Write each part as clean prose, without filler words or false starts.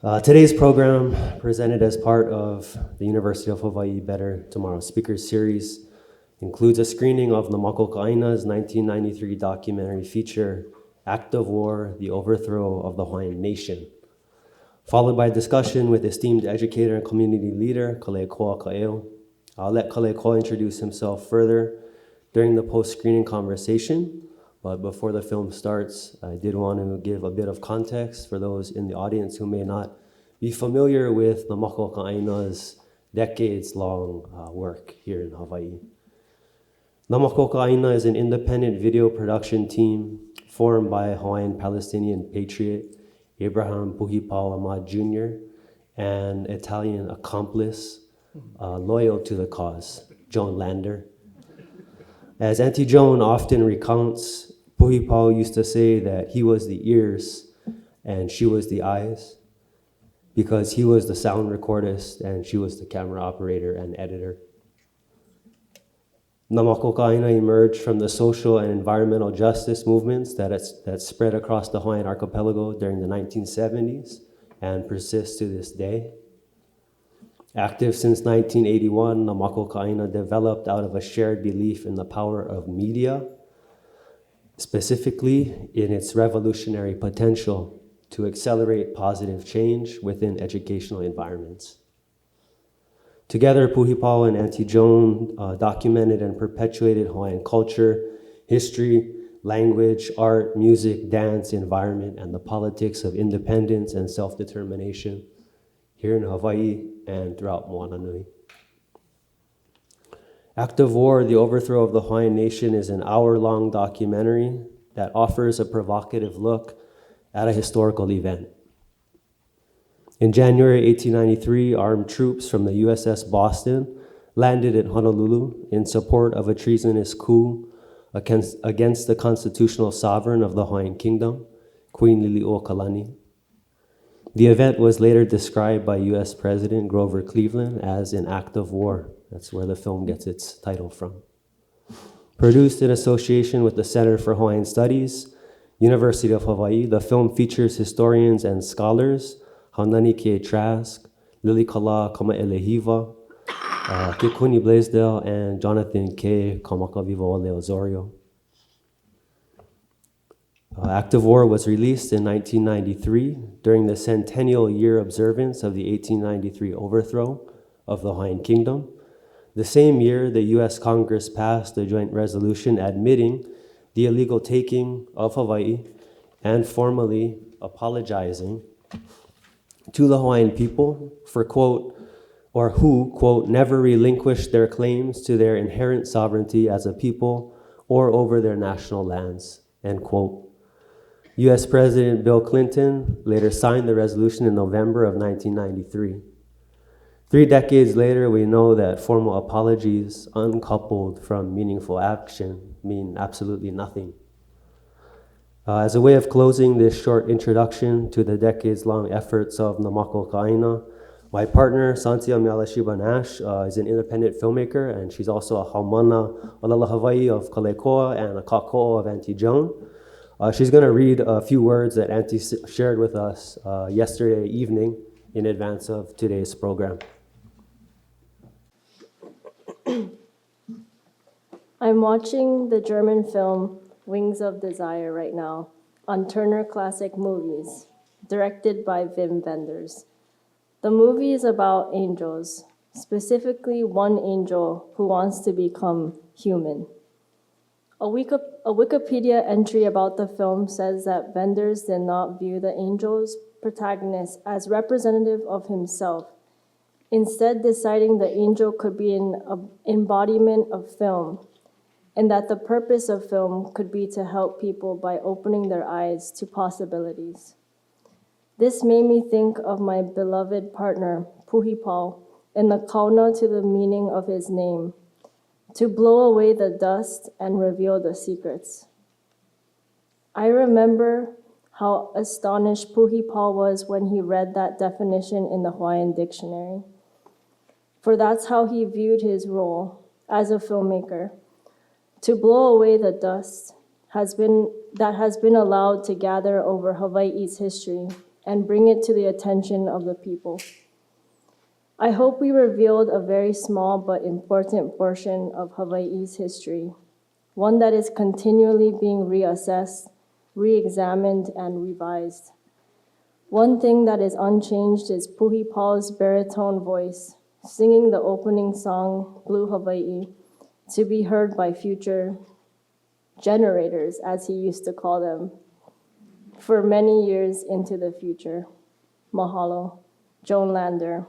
Today's program, presented as part of the University of Hawaii Better Tomorrow Speakers Series, includes a screening of Nā Maka ʻāina's 1993 documentary feature, Act of War, The Overthrow of the Hawaiian Nation, followed by discussion with esteemed educator and community leader, Kaleikoa Kaʻeo. I'll let Kaleikoa introduce himself further during the post-screening conversation. But before the film starts, I did want to give a bit of context for those in the audience who may not be familiar with Nā Maka ʻāina's decades-long work here in Hawaii. Nā Maka ʻāina is an independent video production team formed by Hawaiian-Palestinian patriot Abraham Puhipau Ahmad Jr. and Italian accomplice loyal to the cause, Joan Lander. As Auntie Joan often recounts, Puhipau used to say that he was the ears and she was the eyes, because he was the sound recordist and she was the camera operator and editor. Nā Maka ʻāina emerged from the social and environmental justice movements that spread across the Hawaiian archipelago during the 1970s and persists to this day. Active since 1981, Nā Maka ʻāina developed out of a shared belief in the power of media, specifically in its revolutionary potential to accelerate positive change within educational environments. Together, Puhipau and Auntie Joan documented and perpetuated Hawaiian culture, history, language, art, music, dance, environment, and the politics of independence and self-determination here in Hawaii and throughout Moana Nui. Act of War, The Overthrow of the Hawaiian Nation is an hour-long documentary that offers a provocative look at a historical event. In January 1893, armed troops from the USS Boston landed in Honolulu in support of a treasonous coup against the constitutional sovereign of the Hawaiian Kingdom, Queen Liliuokalani. The event was later described by US President Grover Cleveland as an act of war. That's where the film gets its title from. Produced in association with the Center for Hawaiian Studies, University of Hawaii, the film features historians and scholars Haunani K. Trask, Lilikala Kamaelehiva, Kekuni Blaisdell, and Jonathan K. Kamakaviva Osorio. Act of War was released in 1993 during the centennial year observance of the 1893 overthrow of the Hawaiian Kingdom. The same year, the U.S. Congress passed a joint resolution admitting the illegal taking of Hawaii and formally apologizing to the Hawaiian people for, quote, or who, quote, never relinquished their claims to their inherent sovereignty as a people or over their national lands, end quote. U.S. President Bill Clinton later signed the resolution in November of 1993. 3 decades later, we know that formal apologies uncoupled from meaningful action mean absolutely nothing. As a way of closing this short introduction to the decades-long efforts of Nā Maka ʻāina, my partner, Santia Mialashiba Nash, is an independent filmmaker, and she's also a haumana Olala Hawaii of Kaleikoa and a kāko'o of Auntie Joan. She's going to read a few words that Auntie shared with us yesterday evening in advance of today's program. I'm watching the German film Wings of Desire right now on Turner Classic Movies, directed by Wim Wenders. The movie is about angels, specifically one angel who wants to become human. A Wikipedia entry about the film says that Wenders did not view the angel's protagonist as representative of himself, instead deciding the angel could be an embodiment of film, and that the purpose of film could be to help people by opening their eyes to possibilities. This made me think of my beloved partner, Puhipau, and the kauna to the meaning of his name, to blow away the dust and reveal the secrets. I remember how astonished Puhipau was when he read that definition in the Hawaiian dictionary. For that's how he viewed his role as a filmmaker, to blow away the dust that has been allowed to gather over Hawaii's history and bring it to the attention of the people. I hope we revealed a very small but important portion of Hawaii's history, one that is continually being reassessed, re-examined, and revised. One thing that is unchanged is Puhi Paul's baritone voice, singing the opening song, Blue Hawaii, to be heard by future generators, as he used to call them, for many years into the future. Mahalo, Joan Lander,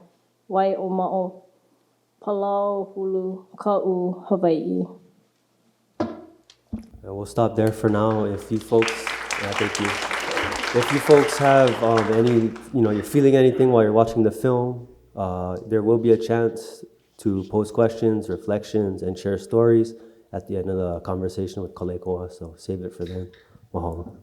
Wai o Ma'o, Palau Hulu, Ka'u, Hawaii. And we'll stop there for now. If you folks, thank you. If you folks have any, you're feeling anything while you're watching the film, there will be a chance to post questions, reflections, and share stories at the end of the conversation with Kaleikoa, so save it for then. Mahalo.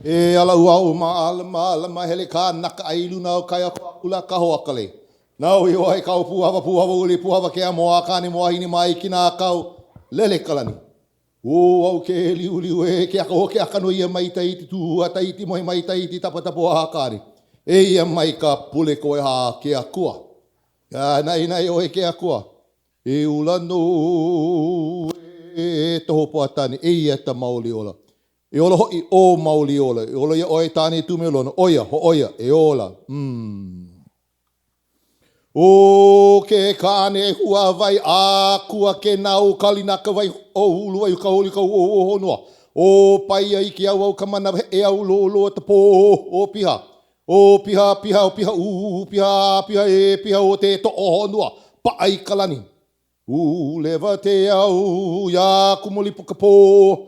E ala ua o ma hele ka naka ailu na o kaya kula kaho akale. Nau i oai kau puhava uli puhava ke a moa kane moa hini mai ki nā kau lele kalani. O au ke liu e ke aka hoke aka no ia mai taiti tu a taiti mohi mai taiti tapatapo a hakari. E ia mai ka pule koe ha ke a kua. Nai oe ke a kua. E ulano e toho poatani e ia ta maoli ola. E ola hoi o maoli ola. E ola ia oe tāne tu me olona. Oia, ho oia, e ola. O ke kāne hua vai a kua ke nau kalinaka vai o hulu vai kauli kau o honua. O pai ai ki au kamana e au lo ta po o piha. O piha e piha o te to o honua. Pa ai kalani. Lewa te au ya kumuli puka po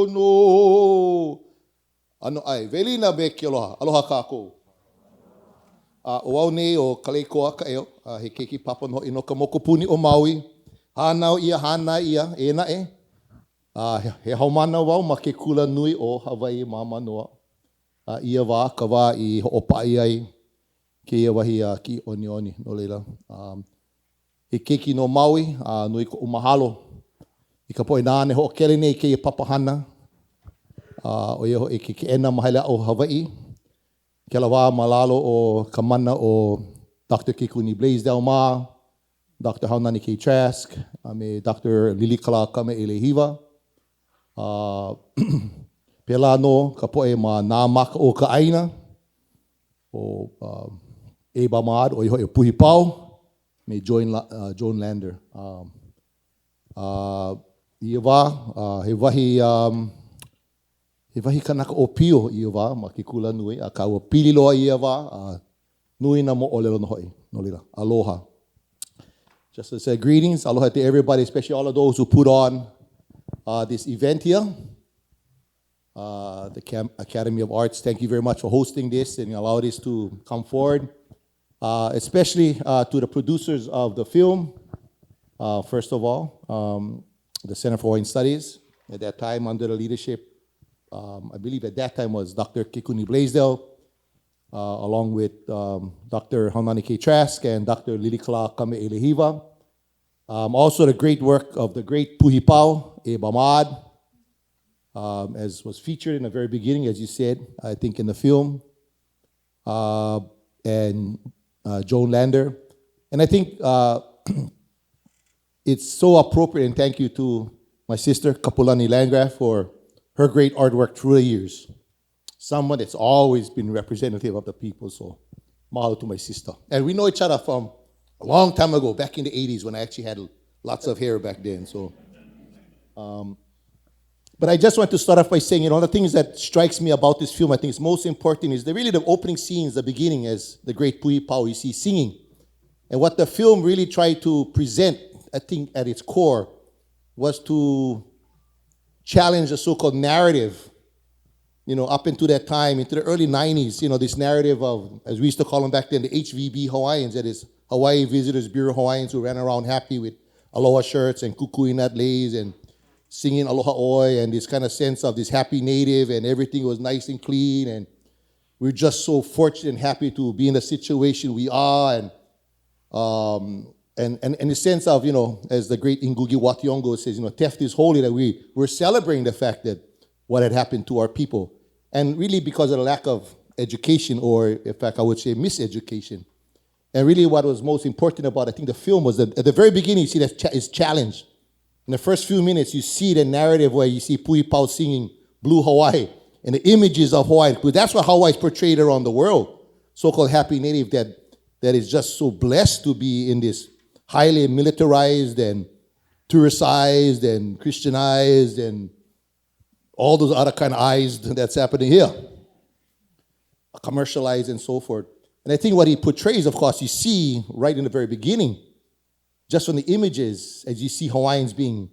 no. Ano ai, velina me ki aloha, aloha kākou. O au nei o Kaleikoa Kaʻeo, he keiki papa no ino ka mokopuni o Maui. Hana ia, e na e. He haumana wau ma ke kula nui o Hawaiʻi ma Mānoa. Ia wā, ka wā i hoʻopaʻi ai, ke ia wahi ki oni, no leila. He keiki no Maui, nui ko umahalo. I ka poe nāne hoʻokele nei ke ia papahana. O ia e ke ena mahaila o Hawaiʻi. Ke ala wā malalo o ka mana o Dr. Kekuni Blaisdell Ma, Dr. Haunani K. Trask, me Dr. Lilikala Kame Elehiva. Pela no ka poe ma Nā Maka o ka ʻāina. O Eba Maad o iho e Puhi Pau, me Joan Lander. Ia wā, he wahi kanaka o pio ia wā, ma ke kula nui, a ka ua pili loa ia wā, nui na mo olelo no hoi, no lila, aloha. Just to say greetings, aloha to everybody, especially all of those who put on this event here. The Academy of Arts, thank you very much for hosting this and allow this to come forward. Especially to the producers of the film, first of all, the Center for Hawaiian Studies, at that time under the leadership, I believe at that time was Dr. Kekuni Blaisdell, along with Dr. Haunani K. Trask and Dr. Lilikala Kame Elehiva. Also the great work of the great Puhi Pau, E Bamad, as was featured in the very beginning, as you said, I think in the film, and Joan Lander. And I think it's so appropriate, and thank you to my sister, Kapulani Landgraf, for her great artwork through the years. Someone that's always been representative of the people, so mahalo to my sister. And we know each other from a long time ago, back in the 80s when I actually had lots of hair back then. So, but I just want to start off by saying, one of the things that strikes me about this film, I think is most important, is really the opening scenes, the beginning, as the great Puhi Pau, you see singing. And what the film really tried to present, I think at its core, was to challenge the so-called narrative, up into that time, into the early 90s, this narrative of, as we used to call them back then, the HVB Hawaiians, that is Hawaii Visitors Bureau Hawaiians who ran around happy with aloha shirts and kukuinat leis and singing aloha oi and this kind of sense of this happy native and everything was nice and clean and we're just so fortunate and happy to be in the situation we are and and in the sense of, as the great Ngugi Wationgo says, theft is holy, that we're celebrating the fact that what had happened to our people. And really because of the lack of education, or in fact, I would say miseducation. And really what was most important about, I think, the film was that at the very beginning, you see that it's challenged. In the first few minutes, you see the narrative where you see Puhi Pau singing Blue Hawaii and the images of Hawaii. Because that's what Hawaii is portrayed around the world. So-called happy native that is just so blessed to be in this highly militarized and touristized and Christianized and all those other kind of eyes that's happening here. Commercialized and so forth. And I think what he portrays, of course, you see right in the very beginning, just from the images, as you see Hawaiians being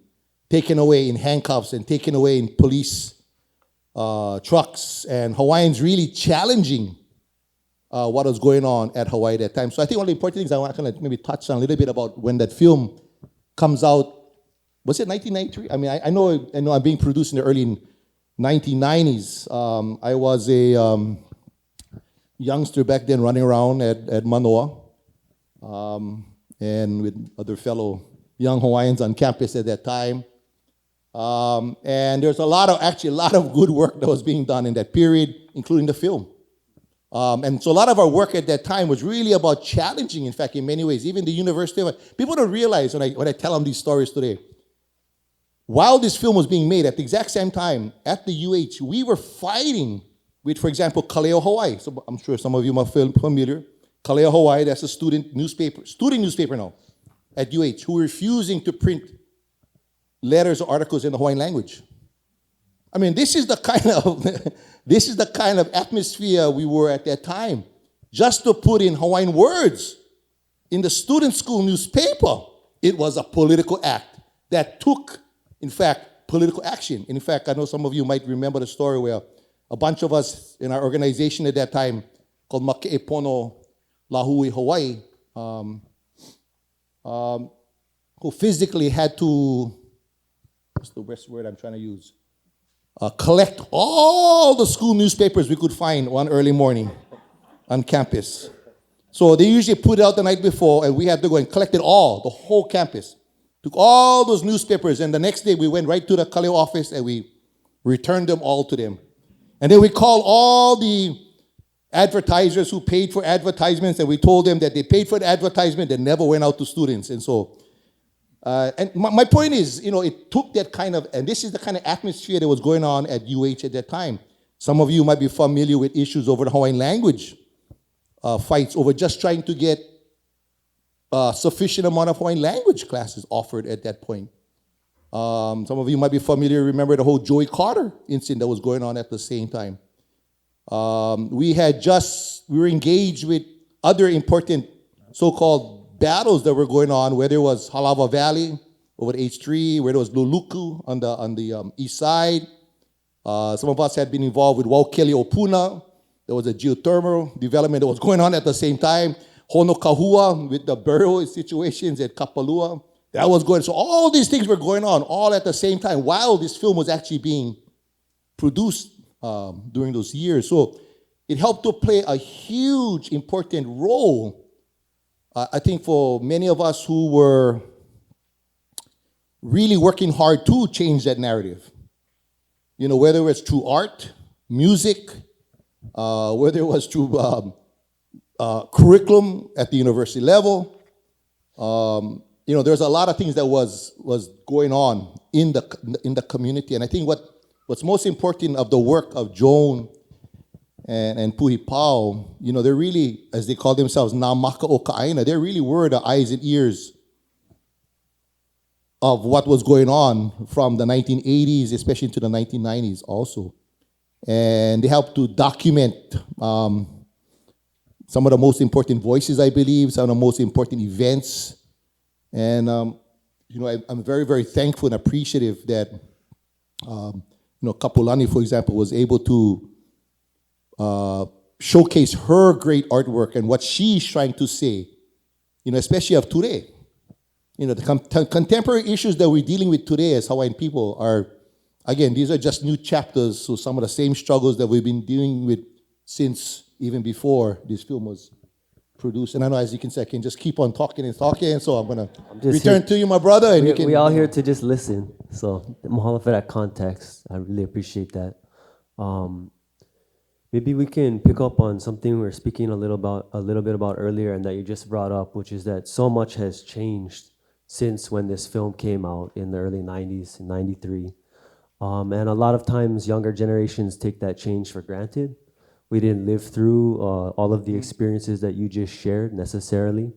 taken away in handcuffs and taken away in police trucks, and Hawaiians really challenging what was going on at Hawaii at that time. So I think one of the important things I want to maybe touch on a little bit about when that film comes out. Was it 1993? I mean, I know I'm being produced in the early 1990s. I was a youngster back then running around at Mānoa and with other fellow young Hawaiians on campus at that time. And there's a lot of good work that was being done in that period, including the film. And so a lot of our work at that time was really about challenging, in fact, in many ways, even the university. People don't realize when I tell them these stories today, while this film was being made at the exact same time at the UH, we were fighting with, for example, Kaʻeo, Hawaii. So I'm sure some of you are familiar. Kaʻeo, Hawaii, that's a student newspaper now at UH, who were refusing to print letters or articles in the Hawaiian language. I mean, this is the kind of atmosphere we were at that time. Just to put in Hawaiian words in the student school newspaper, it was a political act that took, in fact, political action. In fact, I know some of you might remember the story where a bunch of us in our organization at that time, called Make'epono Lahui Hawaii, who physically had to, what's the best word I'm trying to use? Collect all the school newspapers we could find one early morning on campus. So they usually put it out the night before, and we had to go and collect it all, the whole campus. Took all those newspapers, and the next day we went right to the Kaleikoa office and we returned them all to them. And then we called all the advertisers who paid for advertisements, and we told them that they paid for the advertisement that never went out to students. And so, and my point is, it took that kind of, and this is the kind of atmosphere that was going on at UH at that time. Some of you might be familiar with issues over the Hawaiian language, fights over just trying to get sufficient amount of Hawaiian language classes offered at that point. Some of you might be familiar, remember the whole Joey Carter incident that was going on at the same time. We were engaged with other important so-called battles that were going on, whether it was Halava Valley over the H3, whether it was Luluku on the east side. Some of us had been involved with Waukeli Opuna. There was a geothermal development that was going on at the same time. Hono Kahua with the burial situations at Kapalua. That was going. So all these things were going on all at the same time while this film was actually being produced during those years. So it helped to play a huge, important role, I think, for many of us who were really working hard to change that narrative. Whether it was through art, music, whether it was through curriculum at the university level. There's a lot of things that was going on in the community. And I think what's most important of the work of Joan and Puhi Pau, they're really, as they call themselves, Nā Maka o ʻāina, they really were the eyes and ears of what was going on from the 1980s, especially into the 1990s also. And they helped to document some of the most important voices, I believe, some of the most important events. And, I'm very, very thankful and appreciative that, Kapulani, for example, was able to showcase her great artwork and what she's trying to say, especially of today. The contemporary issues that we're dealing with today as Hawaiian people are, again, these are just new chapters, so some of the same struggles that we've been dealing with since even before this film was produce. And I know, as you can see, I can just keep on talking and talking. So I'm going to just return here- to you, my brother. And you can, We all here to just listen. So mahalo for that context. I really appreciate that. Maybe we can pick up on something we were speaking a little bit about earlier, and that you just brought up, which is that so much has changed since when this film came out in the early 90s, in 93. And a lot of times younger generations take that change for granted. We didn't live through all of the experiences that you just shared necessarily.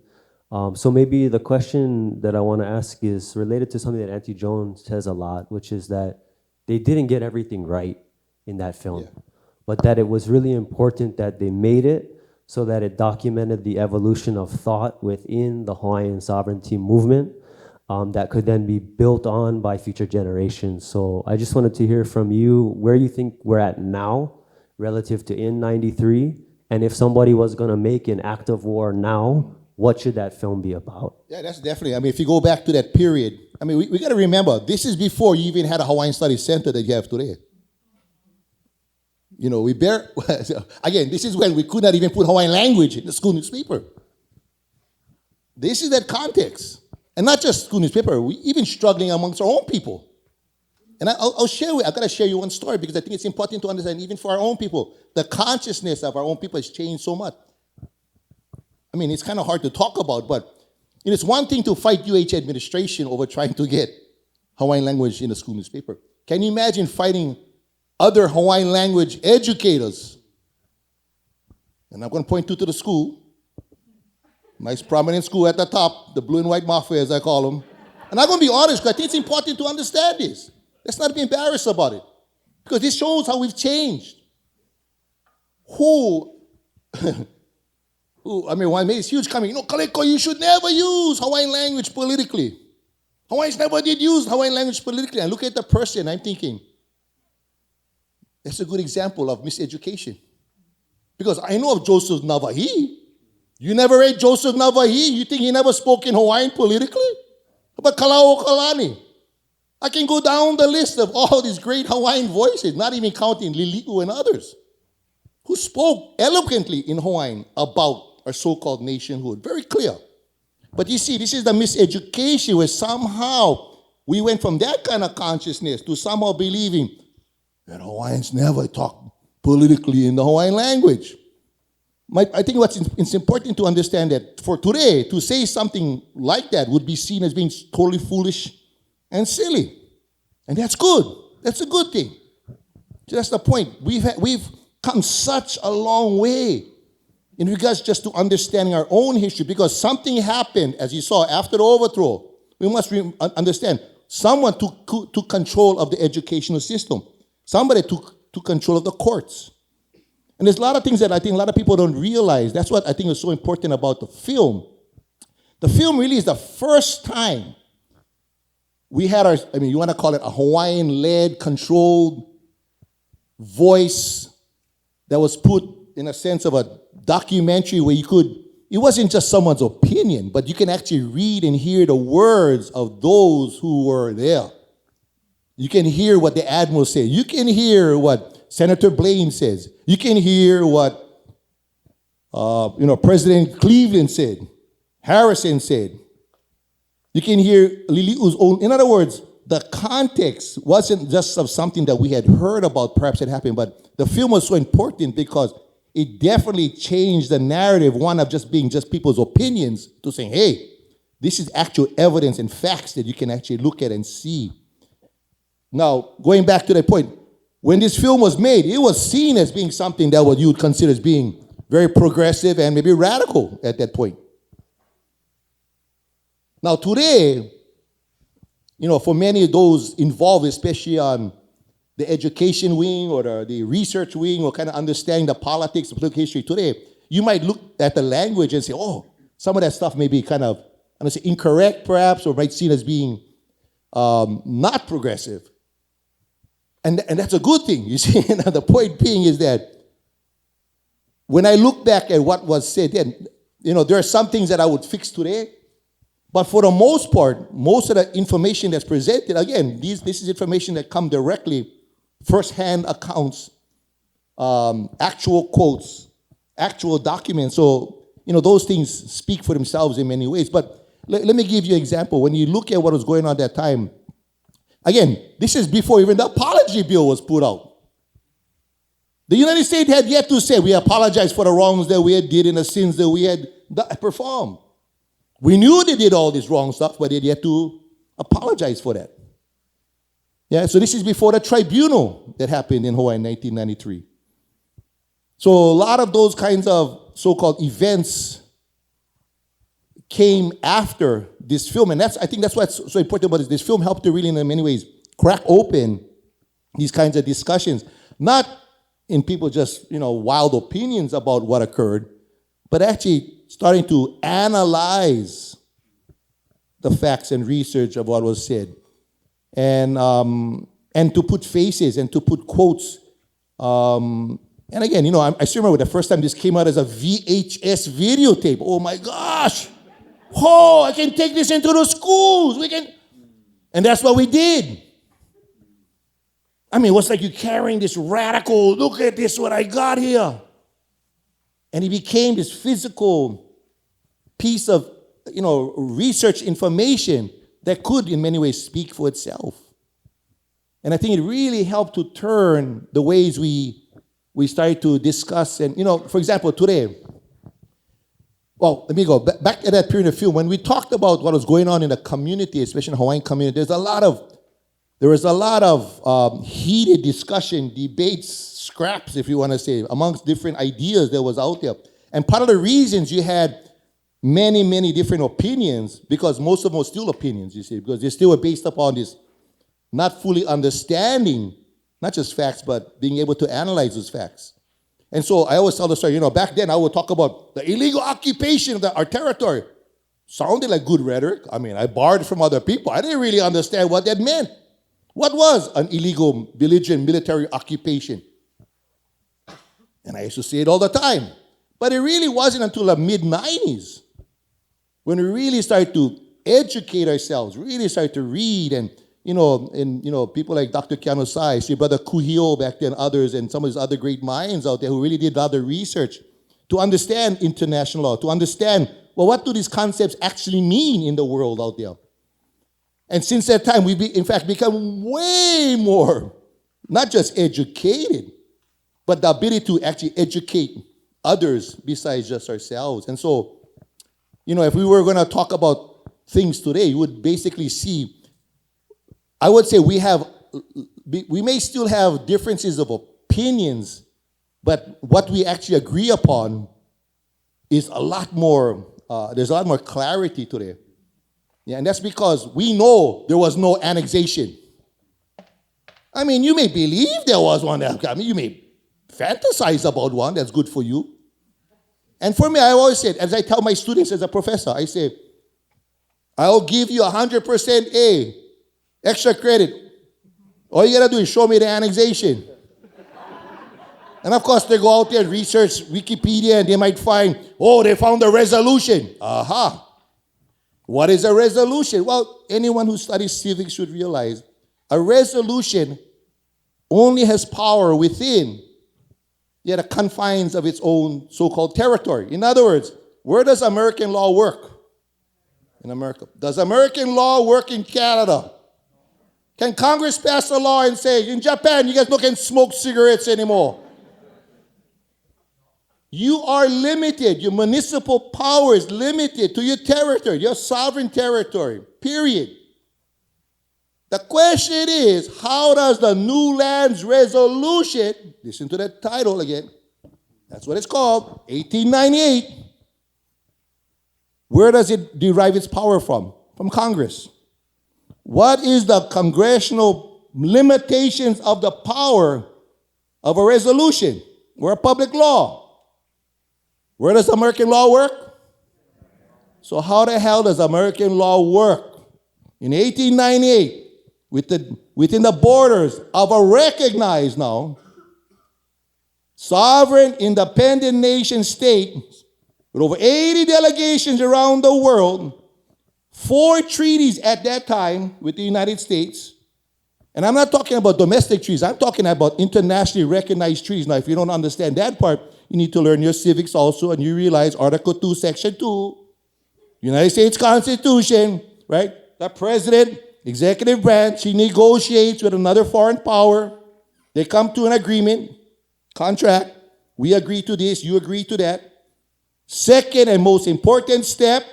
So maybe the question that I want to ask is related to something that Auntie Joan says a lot, which is that they didn't get everything right in that film. Yeah. But that it was really important that they made it so that it documented the evolution of thought within the Hawaiian sovereignty movement that could then be built on by future generations. So I just wanted to hear from you where you think we're at now relative to in 93, and if somebody was going to make an act of war now, what should that film be about? Yeah, that's definitely. I mean, if you go back to that period, I mean, we got to remember, this is before you even had a Hawaiian Studies Center that you have today. You know, again, this is when we could not even put Hawaiian language in the school newspaper. This is that context. And not just school newspaper, we even struggling amongst our own people. And I've got to share you one story because I think it's important to understand, even for our own people, the consciousness of our own people has changed so much. I mean, it's kind of hard to talk about, but it's one thing to fight UH administration over trying to get Hawaiian language in the school newspaper. Can you imagine fighting other Hawaiian language educators? And I'm going to point you to the school. Nice prominent school at the top, the blue and white mafia, as I call them. And I'm going to be honest, because I think it's important to understand this. Let's not be embarrassed about it. Because this shows how we've changed. One made this huge comment, Kaleikoa, you should never use Hawaiian language politically. Hawaiians never did use Hawaiian language politically. And look at the person, I'm thinking, that's a good example of miseducation. Because I know of Joseph Navahi. You never read Joseph Navahi? You think he never spoke in Hawaiian politically? How about Kalao Kalani? I can go down the list of all these great Hawaiian voices, not even counting Lili'u and others, who spoke eloquently in Hawaiian about our so-called nationhood. Very clear. But you see, this is the miseducation where somehow we went from that kind of consciousness to somehow believing that Hawaiians never talk politically in the Hawaiian language. I think it's important to understand that for today, to say something like that would be seen as being totally foolish and silly. And that's good. That's a good thing. That's the point. We've come such a long way in regards just to understanding our own history, because something happened, as you saw, after the overthrow. We must understand, someone took control of the educational system. Somebody took control of the courts. And there's a lot of things that I think a lot of people don't realize. That's what I think is so important about the film. The film really is the first time we had you want to call it a Hawaiian-led, controlled voice that was put in a sense of a documentary where it wasn't just someone's opinion, but you can actually read and hear the words of those who were there. You can hear what the admiral said. You can hear what Senator Blaine says. You can hear what President Cleveland said, Harrison said. You can hear Lili'u's own. In other words, the context wasn't just of something that we had heard about, perhaps it happened, but the film was so important because it definitely changed the narrative, one of just being just people's opinions, to saying, hey, this is actual evidence and facts that you can actually look at and see. Now, going back to that point, when this film was made, it was seen as being something that you would consider as being very progressive and maybe radical at that point. Now today, for many of those involved, especially on the education wing or the research wing, or kind of understanding the politics of political history today, you might look at the language and say, oh, some of that stuff may be kind of, incorrect perhaps, or might be seen as being not progressive. And that's a good thing, you see. The point being is that when I look back at what was said then, there are some things that I would fix today, but for the most part, most of the information that's presented, again, this is information that come directly, first-hand accounts, actual quotes, actual documents. So those things speak for themselves in many ways. But let me give you an example. When you look at what was going on at that time, again, this is before even the apology bill was put out. The United States had yet to say, we apologize for the wrongs that we had did and the sins that we had performed. We knew they did all this wrong stuff, but they had yet to apologize for that. Yeah, so this is before the tribunal that happened in Hawaii in 1993. So a lot of those kinds of so-called events came after this film, and I think that's what's so important about this film helped to really, in many ways, crack open these kinds of discussions. Not in people just, wild opinions about what occurred, but actually starting to analyze the facts and research of what was said. And to put faces and to put quotes. And again, I still remember the first time this came out as a VHS videotape. Oh my gosh! Oh, I can take this into the schools. And that's what we did. I mean, it was like you carrying this radical, look at this, what I got here. And it became this physical piece of, research information that could, in many ways, speak for itself. And I think it really helped to turn the ways we started to discuss. And, for example, today, well, let me go back at that period of film. When we talked about what was going on in the community, especially in the Hawaiian community, there was a lot of heated discussion, debates, scraps, if you want to say, amongst different ideas that was out there. And part of the reasons you had many, many different opinions, because most of them were still opinions, you see, because they still were based upon this not fully understanding, not just facts, but being able to analyze those facts. And so I always tell the story, back then I would talk about the illegal occupation of our territory. Sounded like good rhetoric. I mean, I borrowed from other people. I didn't really understand what that meant. What was an illegal belligerent military occupation? And I used to say it all the time. But it really wasn't until the mid-90s when we really started to educate ourselves, really started to read, and people like Dr. Keanu Sai, your brother Kuhio back then, others, and some of these other great minds out there who really did a lot of research to understand international law, to understand, well, what do these concepts actually mean in the world out there? And since that time, we've, in fact, become way more, not just educated, but the ability to actually educate others besides just ourselves. And so, if we were going to talk about things today, you would basically see, I would say we may still have differences of opinions, but what we actually agree upon is a lot more, there's a lot more clarity today. Yeah, and that's because we know there was no annexation. I mean, you may believe there was one. You may fantasize about one that's good for you. And for me, I always said, as I tell my students as a professor, I say, I'll give you 100% A, extra credit. All you got to do is show me the annexation. And of course, they go out there and research Wikipedia, and they might find, they found a resolution. Aha. What is a resolution? Well, anyone who studies civics should realize a resolution only has power within the confines of its own so-called territory. In other words, where does American law work? In America. Does American law work in Canada? Can Congress pass a law and say, in Japan, you guys don't smoke cigarettes anymore? You are limited. Your municipal power is limited to your territory, your sovereign territory, period. The question is, how does the New Lands Resolution, listen to that title again, that's what it's called, 1898, where does it derive its power from? From Congress. What is the congressional limitations of the power of a resolution or a public law? Where does American law work? So how the hell does American law work? In 1898, within the borders of a recognized now sovereign independent nation state with over 80 delegations around the world, 4 treaties at that time with the United States. And I'm not talking about domestic treaties. I'm talking about internationally recognized treaties. Now, if you don't understand that part, you need to learn your civics also, and you realize Article 2, Section 2, United States Constitution, right? The president, executive branch, he negotiates with another foreign power. They come to an agreement, contract. We agree to this, you agree to that. Second and most important step,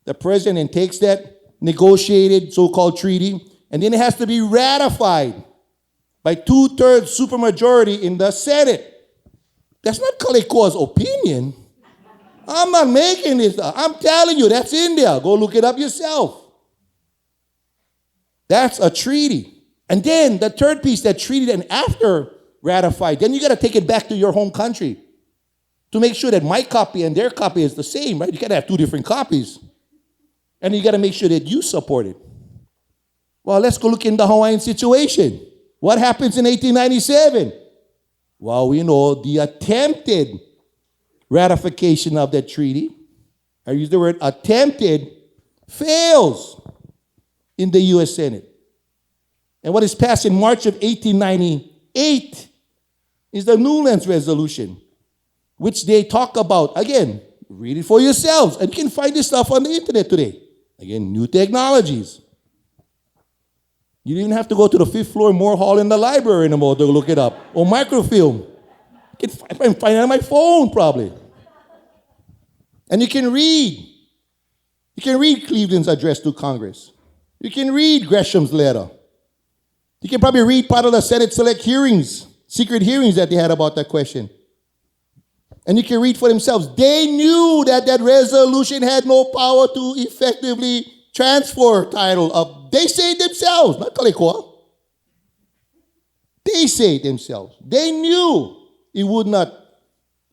the president then takes that negotiated so-called treaty, and then it has to be ratified by 2/3 supermajority in the Senate. That's not Kaleikoa's opinion. I'm not making this up. I'm telling you, that's in there. Go look it up yourself. That's a treaty. And then the third piece, that treaty, then after ratified, then you got to take it back to your home country to make sure that my copy and their copy is the same, right? You got to have two different copies. And you got to make sure that you support it. Well, let's go look in the Hawaiian situation. What happens in 1897? Well, we know the attempted ratification of that treaty, I use the word attempted, fails in the U.S. Senate. And what is passed in March of 1898 is the Newlands Resolution, which they talk about. Again, read it for yourselves. And you can find this stuff on the internet today. Again, new technologies. You don't even have to go to the 5th floor Moore Hall in the library anymore to look it up. Or microfilm. You can find it on my phone probably. And you can read. You can read Cleveland's address to Congress. You can read Gresham's letter. You can probably read part of the Senate select hearings, secret hearings that they had about that question. And you can read for themselves. They knew that that resolution had no power to effectively transfer title of, they say it themselves, not Kaleikoa. They say it themselves. They knew it would not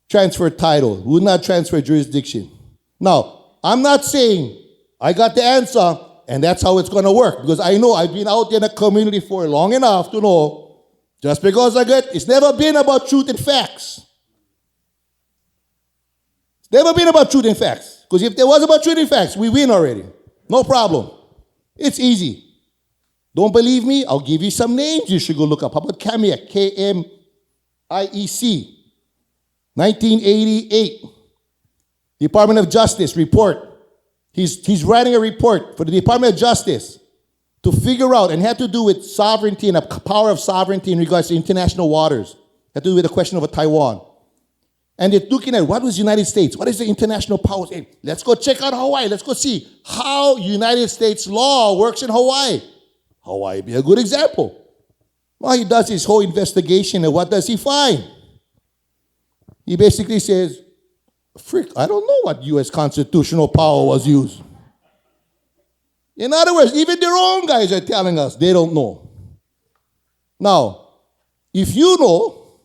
transfer title, would not transfer jurisdiction. Now, I'm not saying I got the answer and that's how it's going to work, because I know I've been out in the community for long enough to know just because I get, it's never been about truth and facts. It's never been about truth and facts. Because if there was about truth and facts, we win already. No problem. It's easy. Don't believe me? I'll give you some names you should go look up. How about KMIEC? K-M-I-E-C. 1988. Department of Justice report. He's writing a report for the Department of Justice to figure out, and had to do with sovereignty and the power of sovereignty in regards to international waters. Had to do with the question of Taiwan. And they're looking at what was the United States? What is the international powers? Hey, let's go check out Hawaii. Let's go see how United States law works in Hawaii. Hawaii be a good example. Well, he does his whole investigation, and what does he find? He basically says, frick, I don't know what U.S. constitutional power was used. In other words, even their own guys are telling us they don't know. Now, if you know,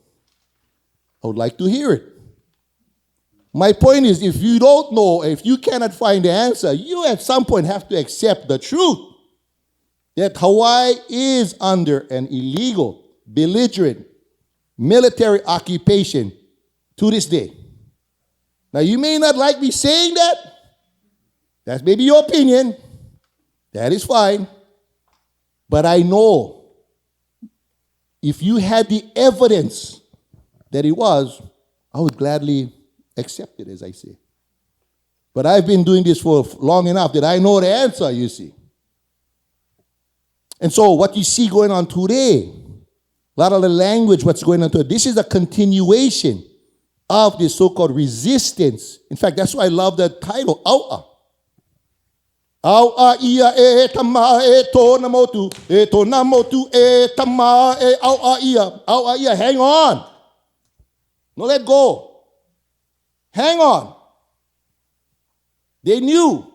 I would like to hear it. My point is, if you don't know, if you cannot find the answer, you at some point have to accept the truth that Hawaii is under an illegal, belligerent, military occupation to this day. Now, you may not like me saying that. That's maybe your opinion. That is fine. But I know if you had the evidence that it was, I would gladly accept it, as I say. But I've been doing this for long enough that I know the answer, you see. And so what you see going on today, a lot of the language, what's going on today, this is a continuation of this so-called resistance. In fact, that's why I love the title, Au'a. Au'a ia e tama e tōna motu, e tōna motu e tama e au'a ia. Au'a ia, hang on. No, let go. Hang on. They knew.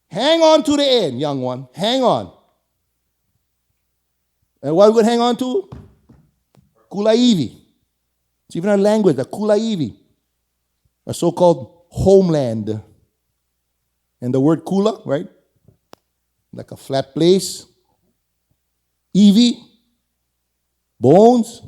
Hang on to the end, young one. Hang on. And what are we going to hang on to? Kulaiwi. It's even a language, the Kulaiwi, a so-called homeland. And the word kula, right? Like a flat place. Iwi, bones.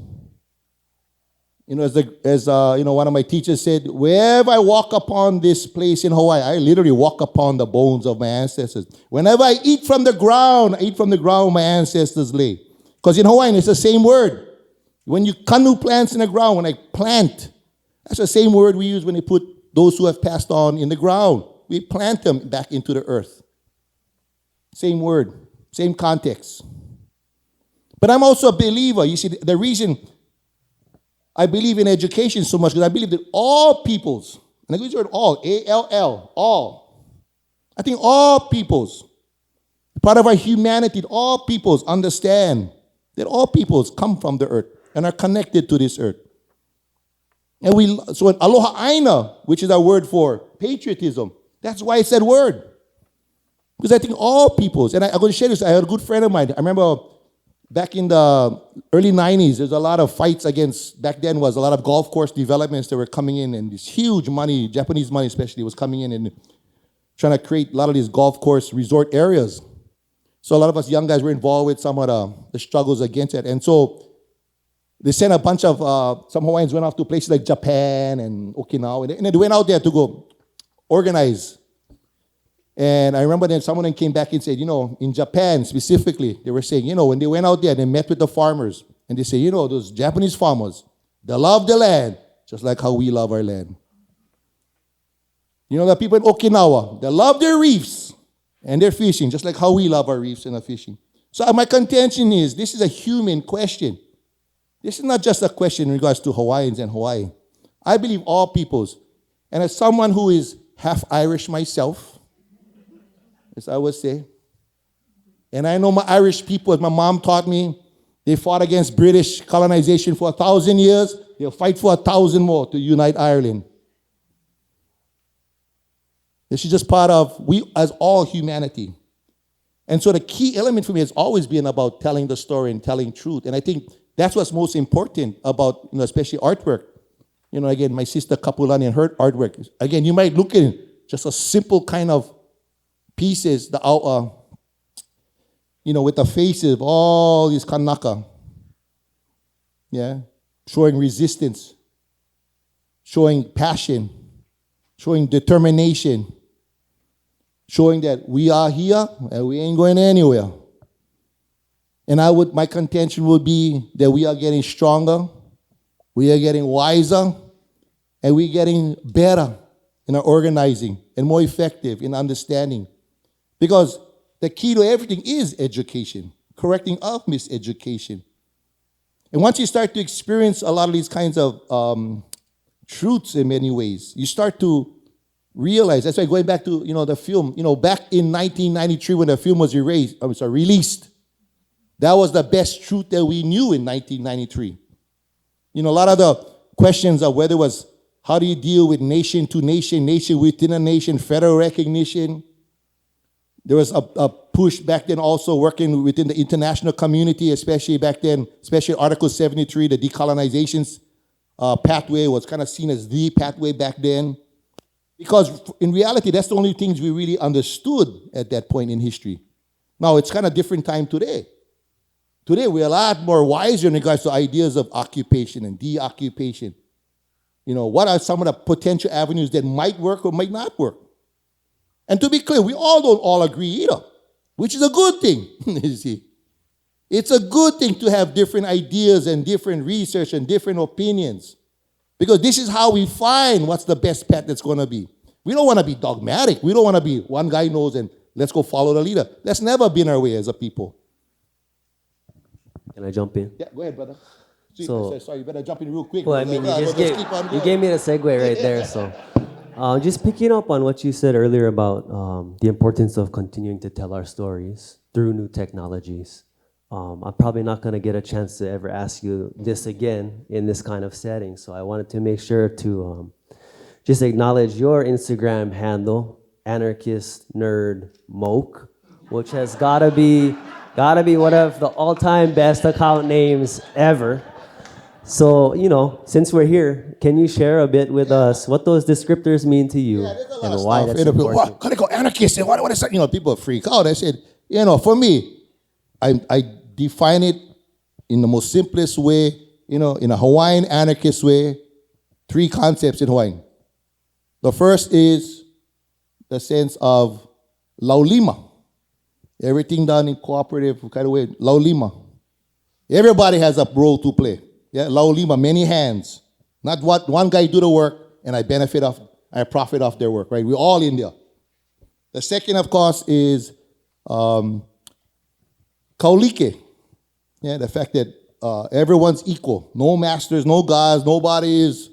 You know, as one of my teachers said, wherever I walk upon this place in Hawaii, I literally walk upon the bones of my ancestors. Whenever I eat from the ground, I eat from the ground my ancestors lay. Because in Hawaiian, it's the same word. When you kanu plants in the ground, when I plant That's the same word we use when they put those who have passed on in the ground. We plant them back into the earth. Same word, same context. But I'm also a believer. You see, the reason I believe in education so much, because I believe that all peoples, and I use the word all, A-L-L, all. I think all peoples, part of our humanity, all peoples understand that all peoples come from the earth and are connected to this earth. And so in aloha ʻāina, which is our word for patriotism, that's why it's that word. Because I think all peoples, and I'm going to share this, I had a good friend of mine. I remember back in the early 90s, there's a lot of fights against, back then was a lot of golf course developments that were coming in, and this huge money, Japanese money especially, was coming in and trying to create a lot of these golf course resort areas. So a lot of us young guys were involved with some of the struggles against it. And so they sent a bunch of, some Hawaiians went off to places like Japan and Okinawa, and they went out there to go organize. And I remember then someone came back and said, in Japan specifically, they were saying, when they went out there, they met with the farmers, and they say, those Japanese farmers, they love the land, just like how we love our land. The people in Okinawa, they love their reefs and their fishing, just like how we love our reefs and our fishing. So my contention is, this is a human question. This is not just a question in regards to Hawaiians and Hawaii. I believe all peoples. And as someone who is half Irish myself, as I would say, and I know my Irish people, as my mom taught me, they fought against British colonization for 1,000 years. They'll fight for 1,000 more to unite Ireland. This is just part of we as all humanity. And so the key element for me has always been about telling the story and telling truth. And I think that's what's most important about, especially artwork. Again, my sister Kapulani and her artwork. Again, you might look at it, just a simple kind of pieces, with the faces of all these kanaka. Yeah, showing resistance, showing passion, showing determination, showing that we are here and we ain't going anywhere. And my contention would be that we are getting stronger, we are getting wiser, and we're getting better in our organizing and more effective in understanding. Because the key to everything is education, correcting of miseducation. And once you start to experience a lot of these kinds of truths in many ways, you start to realize, that's why going back to, the film, back in 1993 when the film was released, that was the best truth that we knew in 1993. A lot of the questions of whether it was how do you deal with nation to nation, nation within a nation, federal recognition. There was a push back then also working within the international community, especially back then, especially Article 73, the decolonization pathway was kind of seen as the pathway back then. Because in reality, that's the only things we really understood at that point in history. Now, it's kind of different time today. Today, we're a lot more wiser in regards to ideas of occupation and deoccupation. What are some of the potential avenues that might work or might not work? And to be clear, we all don't all agree either, which is a good thing, you see. It's a good thing to have different ideas and different research and different opinions, because this is how we find what's the best path that's going to be. We don't want to be dogmatic. We don't want to be one guy knows and let's go follow the leader. That's never been our way as a people. Can I jump in? Yeah, go ahead, brother. So, sorry, you better jump in real quick. Well, I mean, you gave me the segue right there. So, just picking up on what you said earlier about the importance of continuing to tell our stories through new technologies. I'm probably not going to get a chance to ever ask you this again in this kind of setting. So I wanted to make sure to just acknowledge your Instagram handle, Anarchist Nerd Moke, which has gotta be one of the all-time best account names ever. So, since we're here, can you share a bit with us what those descriptors mean to you and why that's important? Kaleikoa anarchist, what is that? People freak out. I said, for me, I define it in the most simplest way, in a Hawaiian anarchist way, 3 concepts in Hawaiian. The first is the sense of laulima. Everything done in cooperative kind of way, laulima. Everybody has a role to play. Yeah, laulima, many hands. Not what one guy do the work and I profit off their work, right? We're all in there. The second, of course, is kaulike. Yeah, the fact that everyone's equal. No masters, no gods, nobody is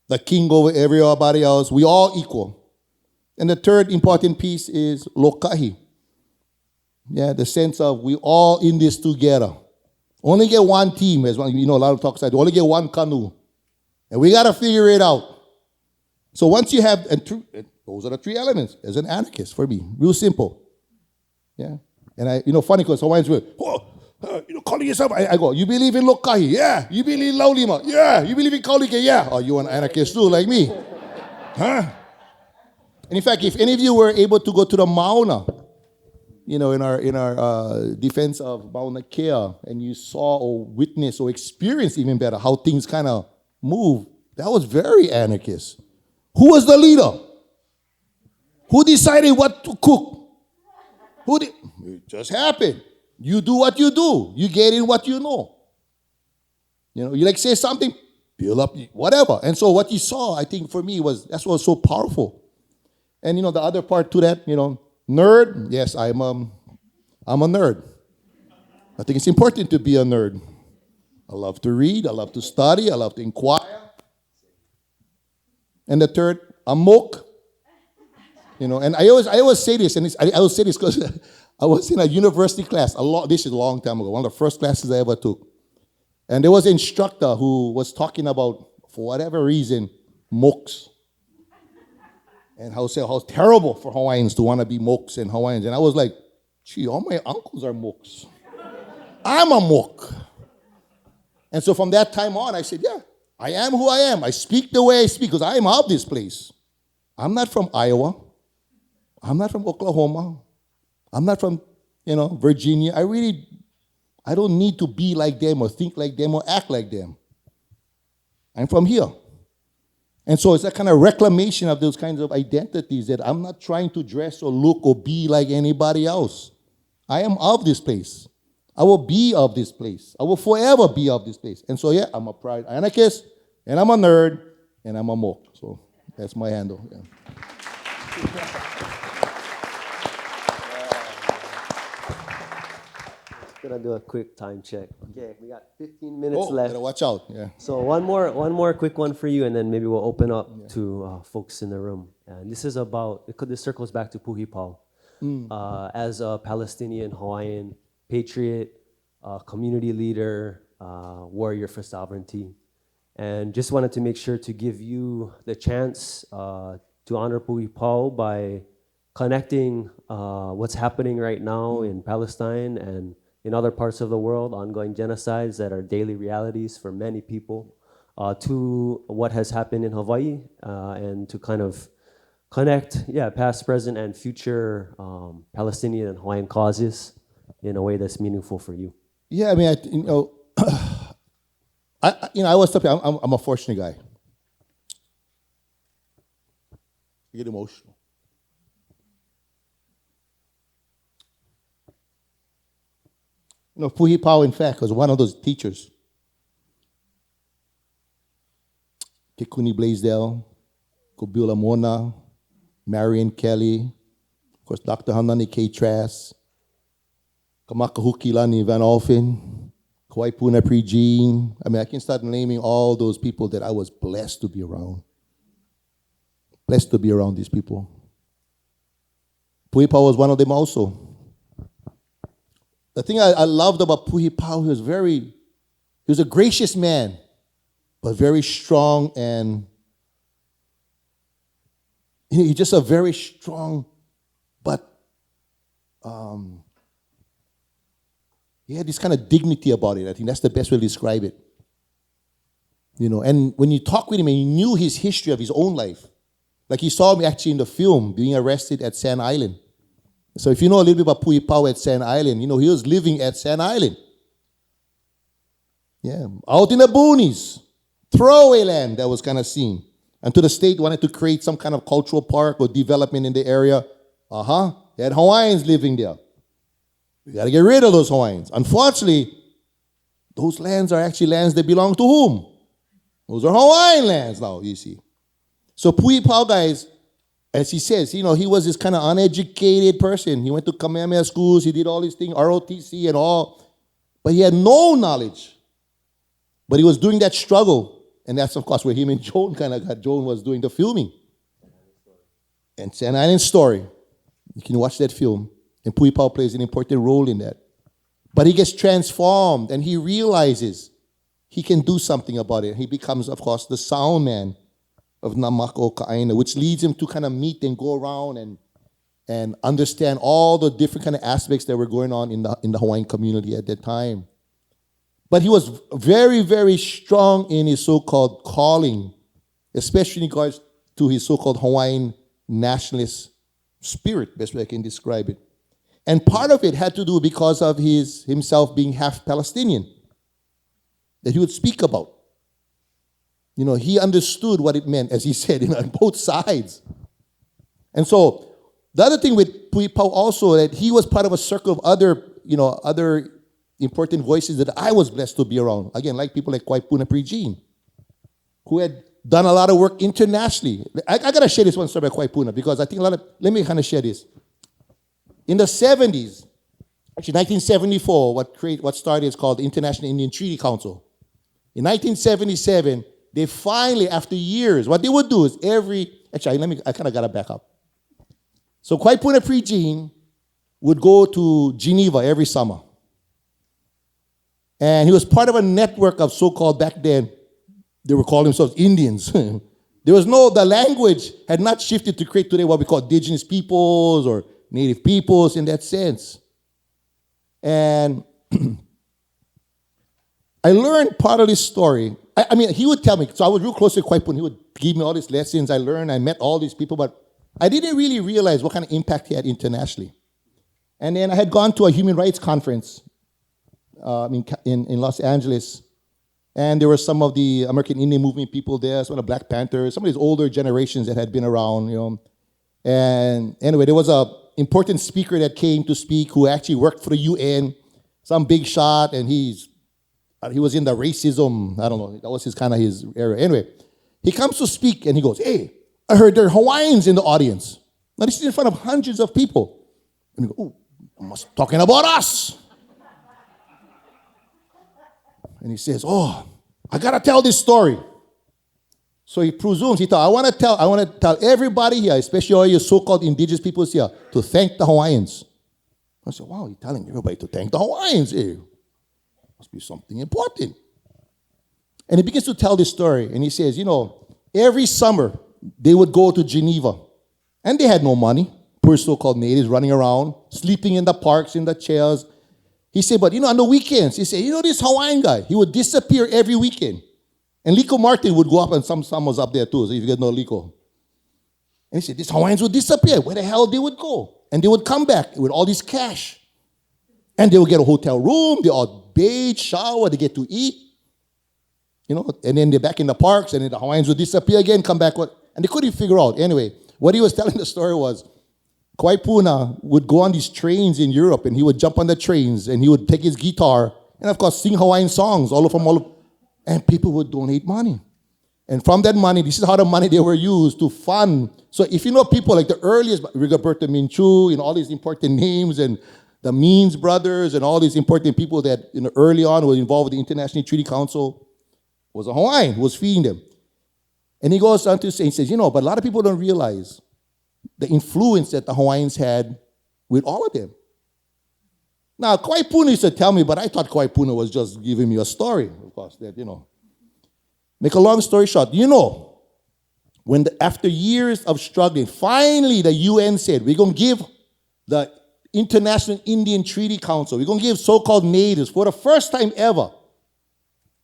the king over everybody else. We all equal. And the third important piece is lokahi. Yeah, the sense of we all in this together. Only get one team, as one, a lot of talks. Only get one canoe, and we got to figure it out. So once you have, those are the three elements. As an anarchist, for me, real simple. Yeah, and funny because Hawaiians will, calling yourself. I go, you believe in lokahi? Yeah. You believe in laulima? Yeah. You believe in kaulike? Yeah. Oh, you an anarchist too, like me? Huh? And in fact, if any of you were able to go to the Mauna, in our defense of Mauna Kea, and you saw or witnessed or experienced even better how things kind of move, that was very anarchist. Who was the leader? Who decided what to cook? It just happened. You do what you do. You get in what you know. You say something, build up, whatever. And so what you saw, I think for me, that's what was so powerful. And the other part to that, nerd, yes, I'm a nerd. I think it's important to be a nerd. I love to read, I love to study, I love to inquire. And the third, I'm moke. And I always say this, and I always say this because I was in a university class, this is a long time ago, one of the first classes I ever took. And there was an instructor who was talking about, for whatever reason, mokes. And how terrible for Hawaiians to want to be mokes and Hawaiians. And I was like, gee, all my uncles are mokes. I'm a moke. And so from that time on, I said, yeah, I am who I am. I speak the way I speak because I am of this place. I'm not from Iowa. I'm not from Oklahoma. I'm not from, Virginia. I don't need to be like them or think like them or act like them. I'm from here. And so it's that kind of reclamation of those kinds of identities that I'm not trying to dress or look or be like anybody else. I am of this place. I will be of this place. I will forever be of this place. And so, yeah, I'm a proud anarchist, and I'm a nerd, and I'm a moke. So that's my handle. Yeah. Gonna do a quick time check. Okay, we got 15 minutes left. Better watch out. Yeah. So one more quick one for you, and then maybe we'll open up to folks in the room. And this is this circles back to Puhi Pau. As a Palestinian Hawaiian patriot, community leader, warrior for sovereignty, and just wanted to make sure to give you the chance to honor Puhi Pau by connecting what's happening right now in Palestine and in other parts of the world, ongoing genocides that are daily realities for many people, to what has happened in Hawaii, and to kind of connect, past, present, and future Palestinian and Hawaiian causes in a way that's meaningful for you. Yeah, I mean, I was talking. I'm a fortunate guy. I get emotional. Puhi Pau, in fact, was one of those teachers. Kekuni Blaisdell, Kobula Mona, Marion Kelly, of course, Dr. Hanani K. Trask, Kamakahuki Lani Van Alphen, Kauai Puna Pre-Jean. I mean, I can start naming all those people that I was blessed to be around. Blessed to be around these people. Puhi Pau was one of them also. The thing I loved about Puhi Pau, he was a gracious man, but very strong, and he's just a very strong, but he had this kind of dignity about it. I think that's the best way to describe it. And when you talk with him and you knew his history of his own life, like he saw me actually in the film being arrested at Sand Island. So if you know a little bit about Puhi Pau at Sand Island, he was living at Sand Island. Yeah, out in the boonies, throwaway land that was kind of seen. And to the state wanted to create some kind of cultural park or development in the area. They had Hawaiians living there. We got to get rid of those Hawaiians. Unfortunately, those lands are actually lands that belong to whom? Those are Hawaiian lands now, you see. So Pui Pao, guys, as he says, he was this kind of uneducated person. He went to Kamehameha schools, he did all these things, ROTC and all, but he had no knowledge. But he was doing that struggle, and that's, of course, where him and Joan Joan was doing the filming. And Sand Island Story. You can watch that film, and Pui Pao plays an important role in that. But he gets transformed, and he realizes he can do something about it. He becomes, of course, the sound man of Nā Maka o ʻāina, which leads him to kind of meet and go around and understand all the different kind of aspects that were going on in the Hawaiian community at that time. But he was very, very strong in his so-called calling, especially in regards to his so-called Hawaiian nationalist spirit, best way I can describe it. And part of it had to do because of himself being half Palestinian, that he would speak about. He understood what it meant, as he said, on both sides. And so, the other thing with Pui Pao also, that he was part of a circle of other important voices that I was blessed to be around. Again, like people like Kaipuna Prijin, who had done a lot of work internationally. I got to share this one story about Kaipuna, because I think let me kind of share this. In the 70s, actually 1974, what started is called the International Indian Treaty Council. In 1977, they finally, after years, what they would do is I kind of got to back up. So Kaipuna Prijin would go to Geneva every summer. And he was part of a network of so-called, back then, they were calling themselves Indians. The language had not shifted to create today what we call indigenous peoples or native peoples in that sense. And I learned part of this story. I mean, he would tell me, so I was real close to Kaipun. He would give me all these lessons. I learned, I met all these people, but I didn't really realize what kind of impact he had internationally. And then I had gone to a human rights conference in Los Angeles, and there were some of the American Indian movement people there, some of the Black Panthers, some of these older generations that had been around, And anyway, there was an important speaker that came to speak who actually worked for the UN, some big shot, and he was in the racism, I don't know, that was his area. Anyway, he comes to speak and he goes, "Hey, I heard there are Hawaiians in the audience." Now this is in front of hundreds of people. And we go, "Oh, I'm talking about us." And he says, "Oh, I gotta tell this story." So he presumes, he thought, I want to tell everybody here, especially all your so-called indigenous peoples here, to thank the Hawaiians. I said, wow, you're telling everybody to thank the Hawaiians here. Must be something important. And he begins to tell this story, and he says, every summer they would go to Geneva, and they had no money, poor so-called natives running around, sleeping in the parks, in the chairs. He said, but on the weekends, he said, this Hawaiian guy, he would disappear every weekend. And Lico Martin would go up, and some was up there too, so if you guys know Lico. And he said, these Hawaiians would disappear. Where the hell they would go? And they would come back with all this cash. And they would get a hotel room, they all bathe, shower, they get to eat. And then they're back in the parks, and then the Hawaiians would disappear again, come back. And they couldn't figure out. Anyway, what he was telling the story was, Kaipuna would go on these trains in Europe, and he would jump on the trains, and he would take his guitar, and of course sing Hawaiian songs and people would donate money. And from that money, this is how the money they were used to fund. So if you know people like the earliest, Rigoberto Minchu, all these important names, and the Means brothers, and all these important people that early on were involved with the International Treaty Council, was a Hawaiian who was feeding them. And he goes on to say, he says, but a lot of people don't realize the influence that the Hawaiians had with all of them. Now, Kaipuna used to tell me, but I thought Kaipuna was just giving me a story, of course, that, Make a long story short, after years of struggling, finally the UN said, we're going to give the International Indian Treaty Council, we're going to give so-called natives, for the first time ever,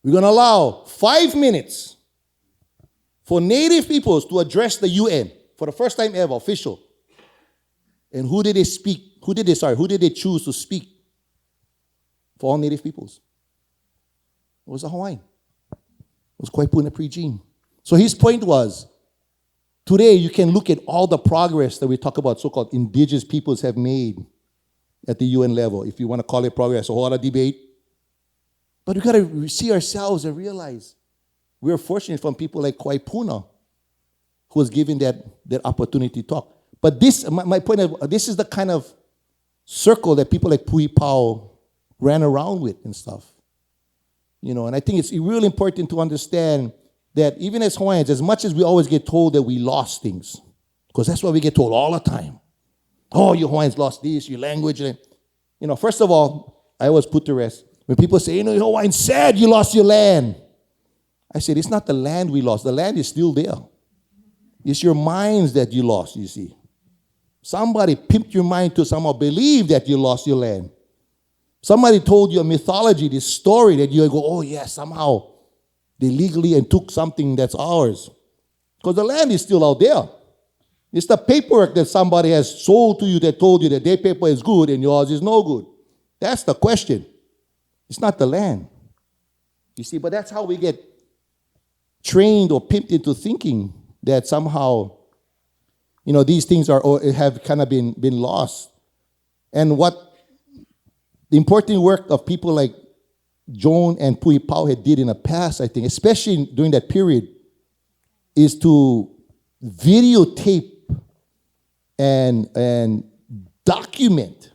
we're going to allow 5 minutes for native peoples to address the UN, for the first time ever, official. And who did they choose to speak for all native peoples? It was a Hawaiian. It was Kaipuna Prijin. So his point was, today you can look at all the progress that we talk about so-called indigenous peoples have made at the UN level. If you want to call it progress, a whole lot of debate. But we got to see ourselves and realize we're fortunate from people like Koipuna, who was given that opportunity to talk. But this, my point is, this is the kind of circle that people like Pui Pao ran around with and stuff. And I think it's really important to understand that even as Hawaiians, as much as we always get told that we lost things, because that's what we get told all the time. Oh, you Hawaiians lost this, your language. First of all, I always put to rest, when people say, you Hawaiians said you lost your land. I said, it's not the land we lost. The land is still there. It's your minds that you lost, you see. Somebody pimped your mind to somehow believe that you lost your land. Somebody told you a mythology, this story that you go, oh yeah, somehow they legally and took something that's ours. Because the land is still out there. It's the paperwork that somebody has sold to you that told you that their paper is good and yours is no good. That's the question. It's not the land. You see, but that's how we get trained or pimped into thinking that somehow, these things have kind of been lost. And what the important work of people like Joan and Pui Pao had did in the past, I think, especially during that period, is to videotape and document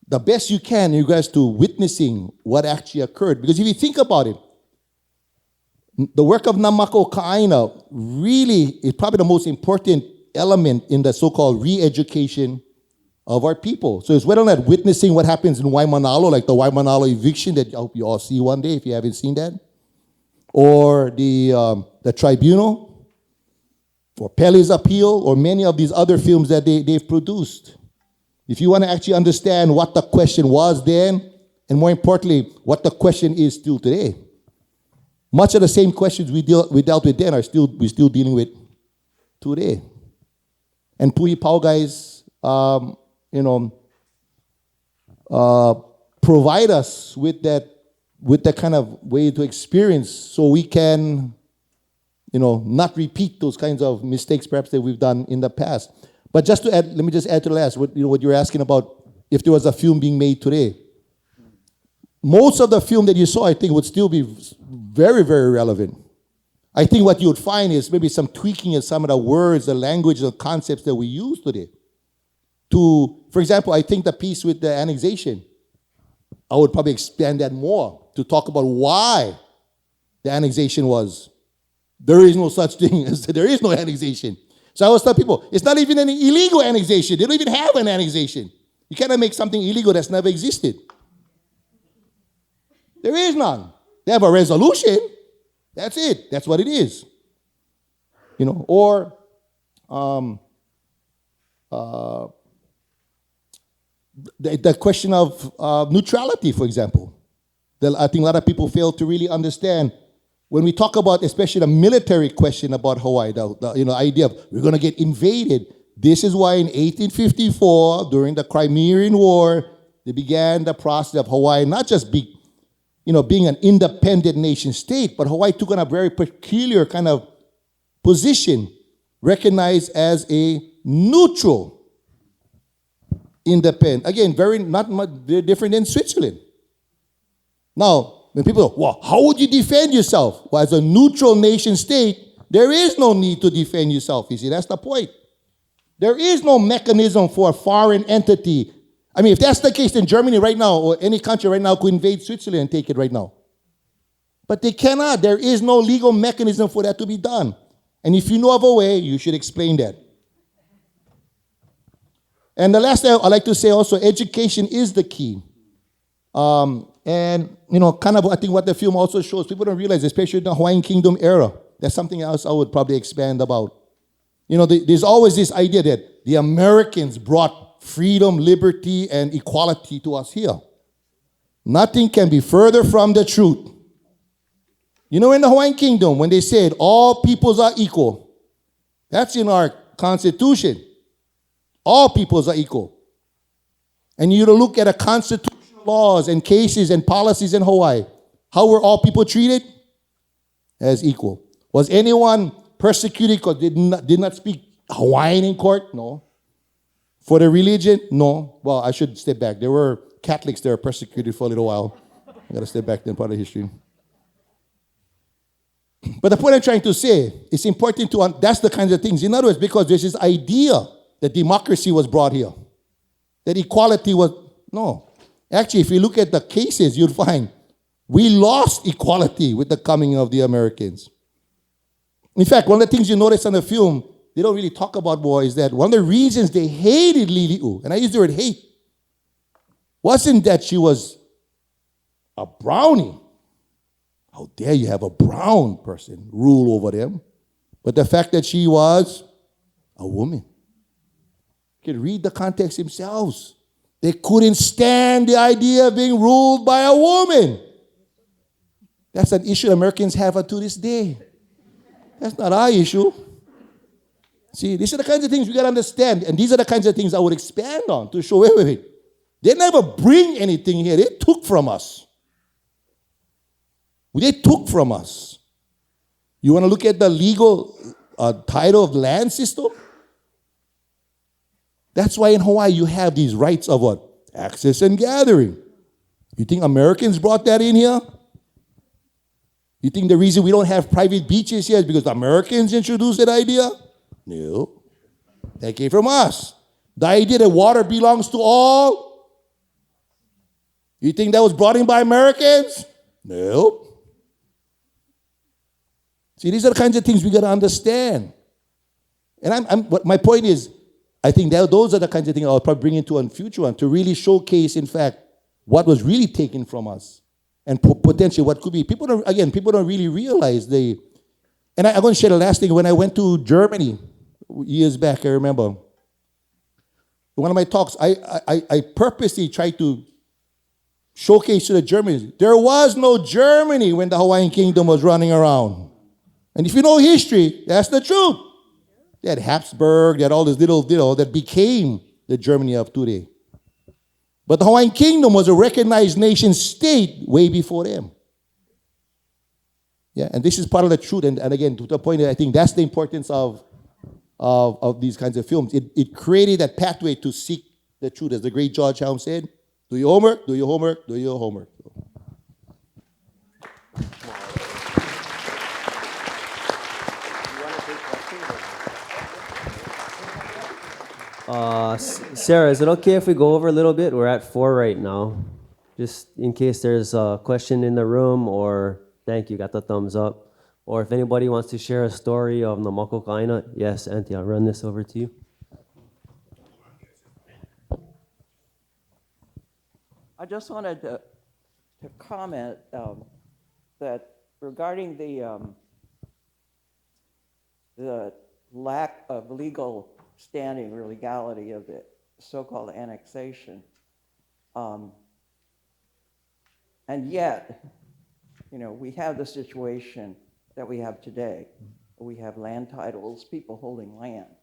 the best you can in regards to witnessing what actually occurred. Because if you think about it, the work of Nā Maka ʻāina really is probably the most important element in the so-called re-education of our people. So it's whether or not witnessing what happens in Waimanalo, like the Waimanalo eviction that I hope you all see one day if you haven't seen that, or the tribunal, or Pele's appeal, or many of these other films that they've produced. If you want to actually understand what the question was then, and more importantly, what the question is still today, much of the same questions we dealt with then we're still dealing with today. And Pui Pao guys, provide us with that kind of way to experience, so we can, not repeat those kinds of mistakes perhaps that we've done in the past. But just to add, let me just add to the last, what you're asking about, if there was a film being made today. Most of the film that you saw, I think, would still be very, very relevant. I think what you would find is maybe some tweaking of some of the words, the language, the concepts that we use today. For example, I think the piece with the annexation, I would probably expand that more to talk about why the annexation was. There is no such thing as there is no annexation. So I always tell people, it's not even an illegal annexation. They don't even have an annexation. You cannot make something illegal that's never existed. There is none. They have a resolution. That's it. That's what it is. Or the question of neutrality, for example. I think a lot of people fail to really understand when we talk about, especially the military question about Hawaii, the idea of we're going to get invaded. This is why in 1854, during the Crimean War, they began the process of Hawaii not just being an independent nation state, but Hawaii took on a very peculiar kind of position, recognized as a neutral independent. Again, very different than Switzerland. Now, when people go, well, how would you defend yourself? Well, as a neutral nation state, there is no need to defend yourself. You see, that's the point. There is no mechanism for a foreign entity. I mean, if that's the case, then Germany right now, or any country right now, could invade Switzerland and take it right now. But they cannot. There is no legal mechanism for that to be done. And if you know of a way, you should explain that. And the last thing I'd like to say also, education is the key. And, kind of I think what the film also shows, people don't realize, especially in the Hawaiian Kingdom era, that's something else I would probably expand about. There's always this idea that the Americans brought freedom, liberty, and equality to us here. Nothing can be further from the truth. In the Hawaiian Kingdom, when they said all peoples are equal, that's in our constitution. All peoples are equal. And you look at a constitutional laws and cases and policies in Hawaii, how were all people treated? As equal. Was anyone persecuted because they did not speak Hawaiian in court? No. For the religion? No. Well, I should step back. There were Catholics that were persecuted for a little while. I got to step back then, part of history. But the point I'm trying to say, it's important to, that's the kinds of things. In other words, because there's this idea that democracy was brought here, that equality was, no. Actually, if you look at the cases, you'll find we lost equality with the coming of the Americans. In fact, one of the things you notice on the film, they don't really talk about war, is that one of the reasons they hated Lili'u, and I use the word hate, wasn't that she was a brownie. How dare you have a brown person rule over them? But the fact that she was a woman. You can read the context themselves. They couldn't stand the idea of being ruled by a woman. That's an issue Americans have to this day. That's not our issue. See, these are the kinds of things we got to understand. And these are the kinds of things I would expand on to show, wait. They never bring anything here. They took from us. They took from us. You want to look at the legal title of the land system? That's why in Hawaii you have these rights of what? Access and gathering. You think Americans brought that in here? You think the reason we don't have private beaches here is because the Americans introduced that idea? No. That came from us. The idea that water belongs to all? You think that was brought in by Americans? No. See, these are the kinds of things we got to understand. And my point is, I think that those are the kinds of things I'll probably bring into a future one to really showcase, in fact, what was really taken from us and potentially what could be. People don't really realize and I'm going to share the last thing. When I went to Germany years back, I remember, one of my talks, I purposely tried to showcase to the Germans, there was no Germany when the Hawaiian Kingdom was running around. And if you know history, that's the truth. They had Habsburg, they had all this little that became the Germany of today. But the Hawaiian Kingdom was a recognized nation state way before them. Yeah, and this is part of the truth. And again, to the point that I think that's the importance of these kinds of films. It created that pathway to seek the truth. As the great George Helm said, do your homework, do your homework, do your homework. Sarah, is it okay if we go over a little bit? We're at 4 right now. Just in case there's a question in the room, or thank you, got the thumbs up. Or if anybody wants to share a story of Nā Maka ʻāina, yes, Auntie, I'll run this over to you. I just wanted to comment that regarding the lack of legal standing or legality of the so-called annexation, and yet, we have the situation that we have today. We have land titles, people holding land,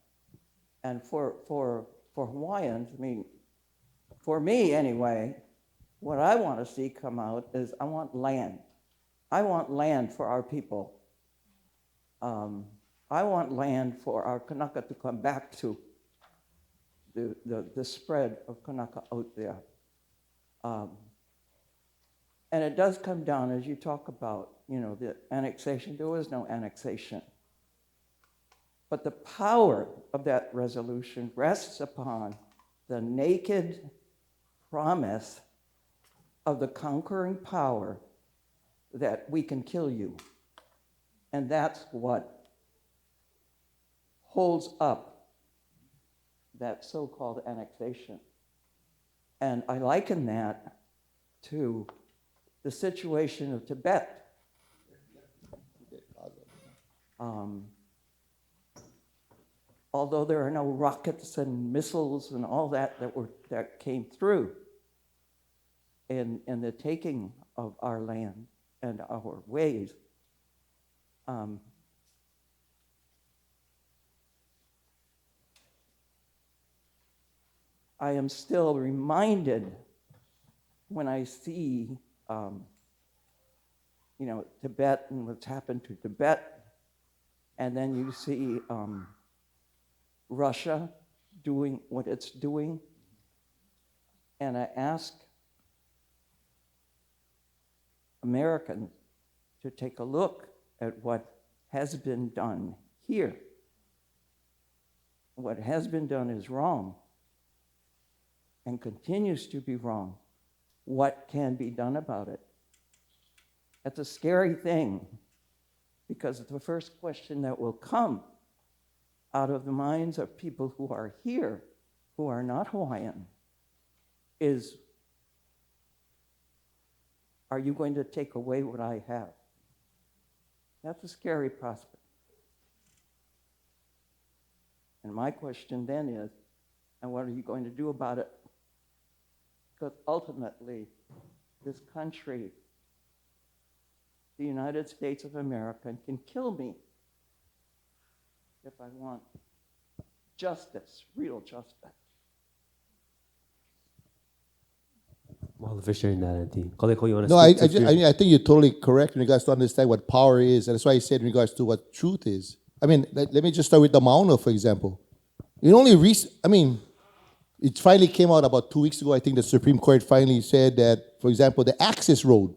and for Hawaiians, for me anyway, what I want to see come out is I want land. I want land for our people. I want land for our Kanaka to come back to the spread of Kanaka out there. And it does come down, as you talk about, the annexation. There was no annexation. But the power of that resolution rests upon the naked promise of the conquering power that we can kill you. And that's what holds up that so-called annexation. And I liken that to the situation of Tibet. Although there are no rockets and missiles and all that came through in the taking of our land and our ways, I am still reminded when I see, Tibet and what's happened to Tibet, and then you see Russia doing what it's doing, and I ask Americans to take a look at what has been done here. What has been done is wrong and continues to be wrong. What can be done about it? That's a scary thing, because the first question that will come out of the minds of people who are here, who are not Hawaiian, is, are you going to take away what I have? That's a scary prospect. And my question then is, and what are you going to do about it? Because ultimately, this country, the United States of America, can kill me if I want justice, real justice. Mahalo for sharing that, Auntie. Kaleikoa, you want to No, I speak? mean, I think you're totally correct in regards to understand what power is. And that's why I said in regards to what truth is. I mean, let me just start with the Mānoa, for example. It finally came out about 2 weeks ago. I think the Supreme Court finally said that, for example, the access road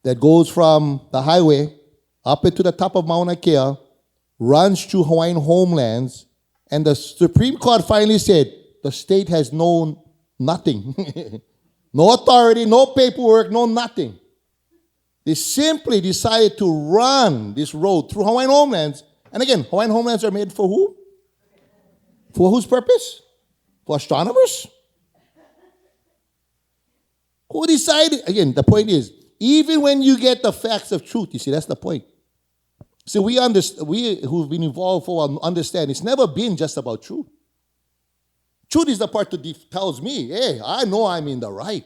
that goes from the highway up into the top of Mauna Kea runs through Hawaiian homelands, and the Supreme Court finally said the state has known nothing. No authority, no paperwork, no nothing. They simply decided to run this road through Hawaiian homelands. And again, Hawaiian homelands are made for who? For whose purpose? For astronomers? Who decided? Again, the point is, even when you get the facts of truth, you see, that's the point. So we who've been involved for a while understand it's never been just about truth. Truth is the part that tells me, hey, I know I'm in the right.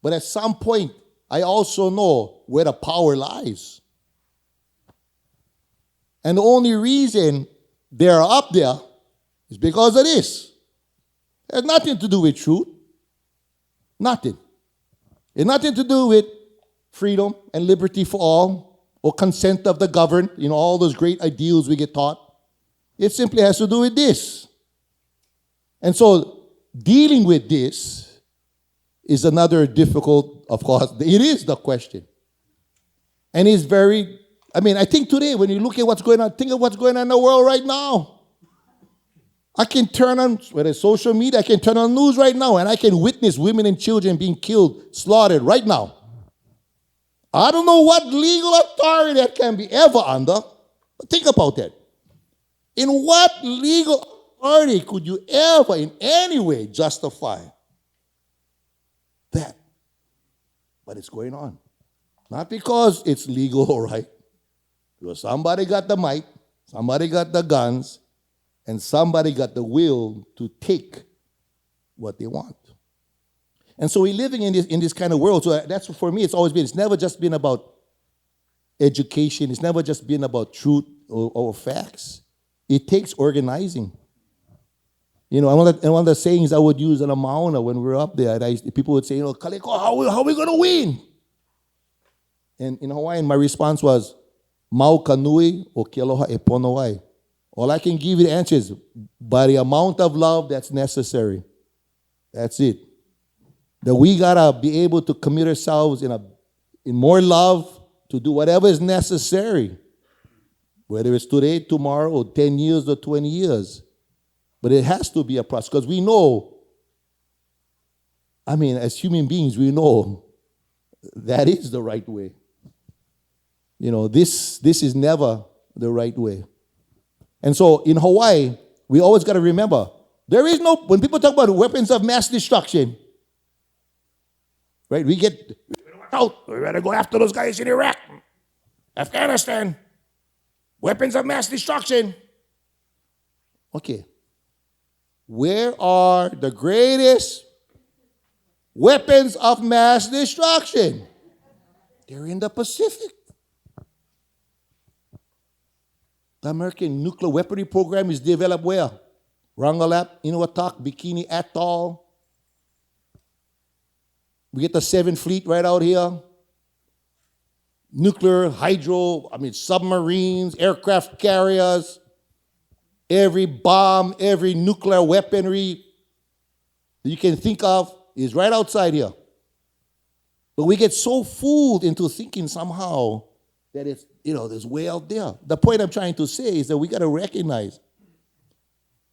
But at some point, I also know where the power lies. And the only reason they're up there is because of this. It has nothing to do with truth. Nothing. It has nothing to do with freedom and liberty for all, or consent of the governed, all those great ideals we get taught. It simply has to do with this. And so dealing with this is another difficult, of course, it is the question. And it's very, I think today when you look at what's going on, think of what's going on in the world right now. I can turn on, whether it's social media, I can turn on news right now and I can witness women and children being killed, slaughtered right now. I don't know what legal authority that can be ever under, but think about that. In what legal authority could you ever in any way justify that? But it's going on. Not because it's legal or right. Because somebody got the mic, somebody got the guns, and somebody got the will to take what they want. And so we're living in this kind of world. So that's, for me, it's never just been about education. It's never just been about truth or facts. It takes organizing. And one of the sayings I would use in a Mānoa when we were up there, people would say, Kaleikoa, how are we going to win? And in Hawaiian, my response was, Mau ka nui o ke aloha e pono ai. All I can give you the answer is, by the amount of love that's necessary. That's it. That we got to be able to commit ourselves in more love to do whatever is necessary. Whether it's today, tomorrow, or 10 years or 20 years. But it has to be a process, because we know, as human beings, we know that is the right way. This is never the right way. And so in Hawaii, we always got to remember, when people talk about weapons of mass destruction, right, we better watch out. We better go after those guys in Iraq, Afghanistan, weapons of mass destruction. Okay. Where are the greatest weapons of mass destruction? They're in the Pacific. The American nuclear weaponry program is developed where? Rangalap, Inuatak, Bikini Atoll. We get the 7th Fleet right out here. Nuclear, hydro, submarines, aircraft carriers. Every bomb, every nuclear weaponry that you can think of is right outside here. But we get so fooled into thinking somehow that it's, there's way out there. The point I'm trying to say is that we got to recognize,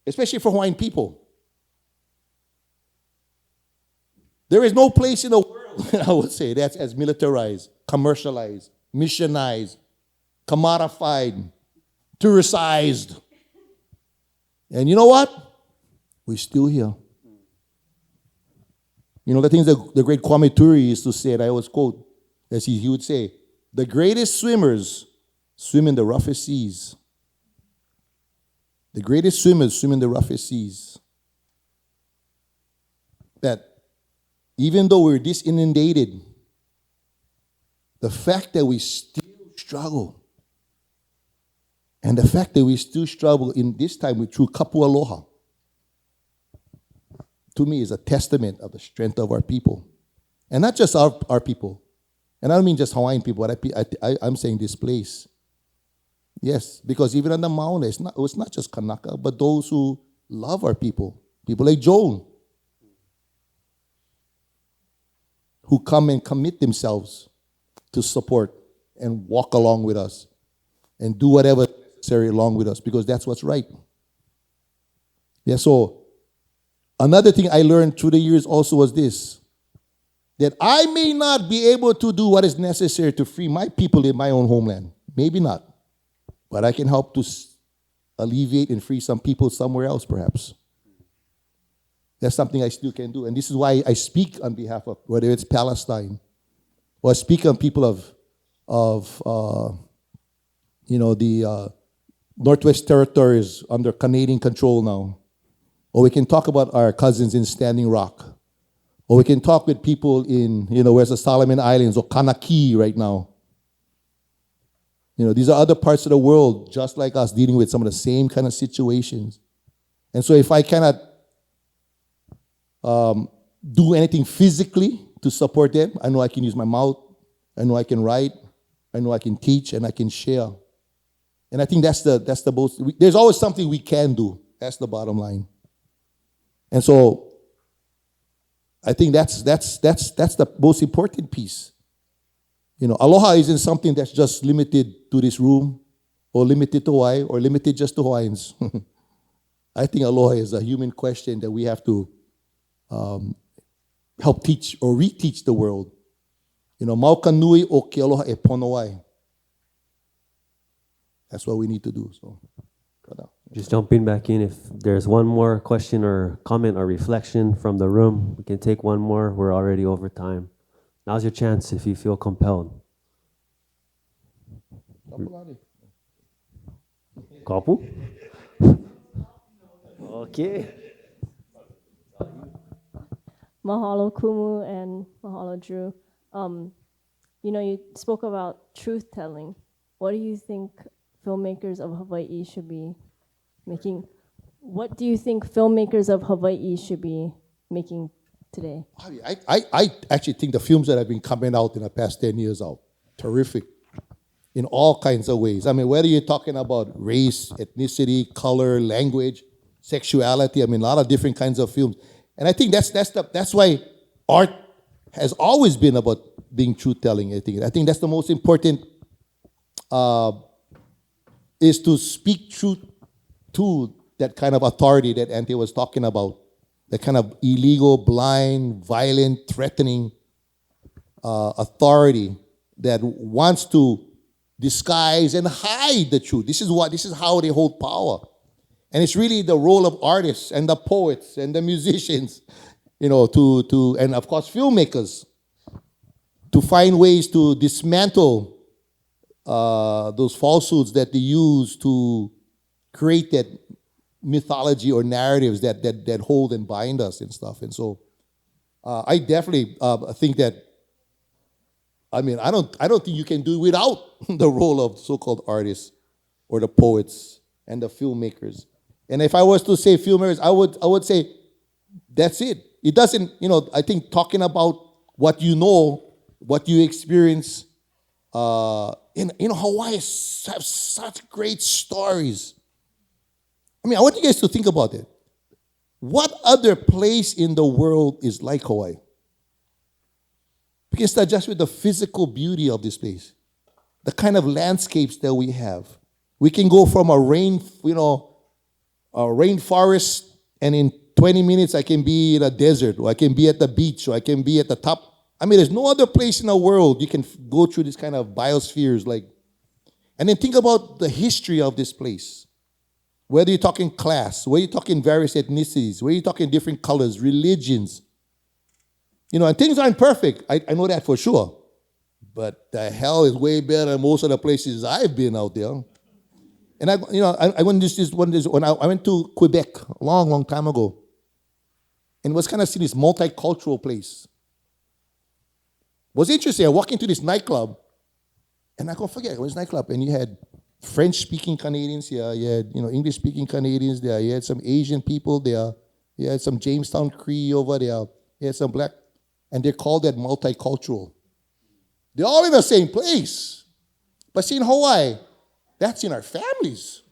especially for Hawaiian people, there is no place in the world, I would say, that's as militarized, commercialized, missionized, commodified, touristized. And you know what? We're still here. The things that the great Kwame Turi used to say, and I always quote, as he would say, the greatest swimmers swim in the roughest seas. The greatest swimmers swim in the roughest seas. That even though we're this inundated, the fact that we still struggle, and the fact that we still struggle in this time through kapu aloha, to me is a testament of the strength of our people. And not just our people. And I don't mean just Hawaiian people, but I'm saying this place. Yes, because even on the Mauna, it's not just Kanaka, but those who love our people. People like Joan, who come and commit themselves to support and walk along with us and do whatever necessary along with us, because that's what's right. Yeah, so another thing I learned through the years also was this, that I may not be able to do what is necessary to free my people in my own homeland. Maybe not. But I can help to alleviate and free some people somewhere else, perhaps. That's something I still can do. And this is why I speak on behalf of, whether it's Palestine, or I speak on people of the Northwest Territories under Canadian control now. Or we can talk about our cousins in Standing Rock. Or we can talk with people in, where's the Solomon Islands or Kanaki right now. These are other parts of the world, just like us, dealing with some of the same kind of situations. And so if I cannot do anything physically to support them, I know I can use my mouth, I know I can write, I know I can teach, and I can share. And I think that's the most, there's always something we can do. That's the bottom line. And so I think that's the most important piece. Aloha isn't something that's just limited to this room, or limited to Hawaii, or limited just to Hawaiians. I think aloha is a human question that we have to help teach or reteach the world. Mauka nui o ke aloha e pono ai. That's what we need to do. So, just jumping back in, if there's one more question or comment or reflection from the room, we can take one more. We're already over time. Now's your chance if you feel compelled. Kapu? Okay. Mahalo Kumu and mahalo Drew. You spoke about truth telling. What do you think filmmakers of Hawaii should be making? What do you think filmmakers of Hawaii should be making today? I actually think the films that have been coming out in the past 10 years are terrific in all kinds of ways. I mean, whether you're talking about race, ethnicity, color, language, sexuality, a lot of different kinds of films. And I think that's why art has always been about being truth-telling. I think that's the most important, is to speak truth to that kind of authority that Ante was talking about, that kind of illegal, blind, violent, threatening authority that wants to disguise and hide the truth. This is how they hold power. And it's really the role of artists and the poets and the musicians, and of course filmmakers, to find ways to dismantle those falsehoods that they use to create that mythology or narratives that hold and bind us and stuff. And so I definitely think that, I don't think you can do without the role of so-called artists or the poets and the filmmakers. And if I was to say filmmakers, I would say that's it. It doesn't, I think talking about what you know, what you experience, Hawaii have such great stories. I want you guys to think about it. What other place in the world is like Hawaii? We can start just with the physical beauty of this place. the kind of landscapes that we have. We can go from a rainforest, and in 20 minutes I can be in a desert, or I can be at the beach, or I can be at the top. I mean, there's no other place in the world you can go through this kind of biospheres. And then think about the history of this place. Whether you're talking class, whether you're talking various ethnicities, whether you're talking different colors, religions. And things aren't perfect. I know that for sure. But the hell is way better than most of the places I've been out there. And I went when I went to Quebec a long, long time ago. And it was kind of seen this multicultural place. It was interesting. I walked into this nightclub, and I can't forget, it was a nightclub, and you had French-speaking Canadians here, you had English-speaking Canadians there, you had some Asian people there, you had some Jamestown Cree over there, you had some black, and they called that multicultural. They're all in the same place. But see, in Hawaii, that's in our families.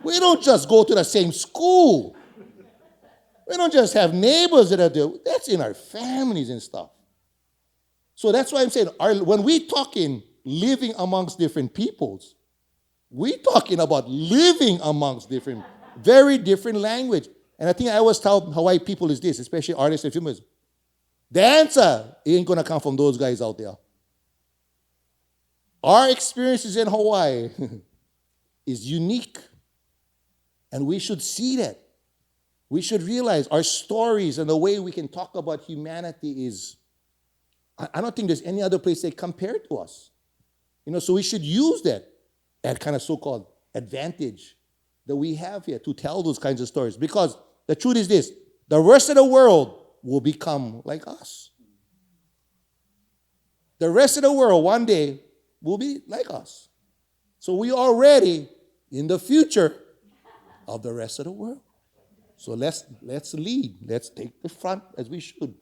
We don't just go to the same school. We don't just have neighbors that are there. That's in our families and stuff. So that's why I'm saying, when we talking living amongst different peoples, we talking about living amongst very different language. And I think I always tell Hawaii people is this, especially artists and filmmakers. The answer ain't going to come from those guys out there. Our experiences in Hawaii is unique. And we should see that. We should realize our stories and the way we can talk about humanity is, I don't think there's any other place they compare to us. So we should use that kind of so-called advantage that we have here to tell those kinds of stories. Because the truth is this, the rest of the world will become like us. The rest of the world one day will be like us. So we are already in the future of the rest of the world. So let's lead. Let's take the front as we should.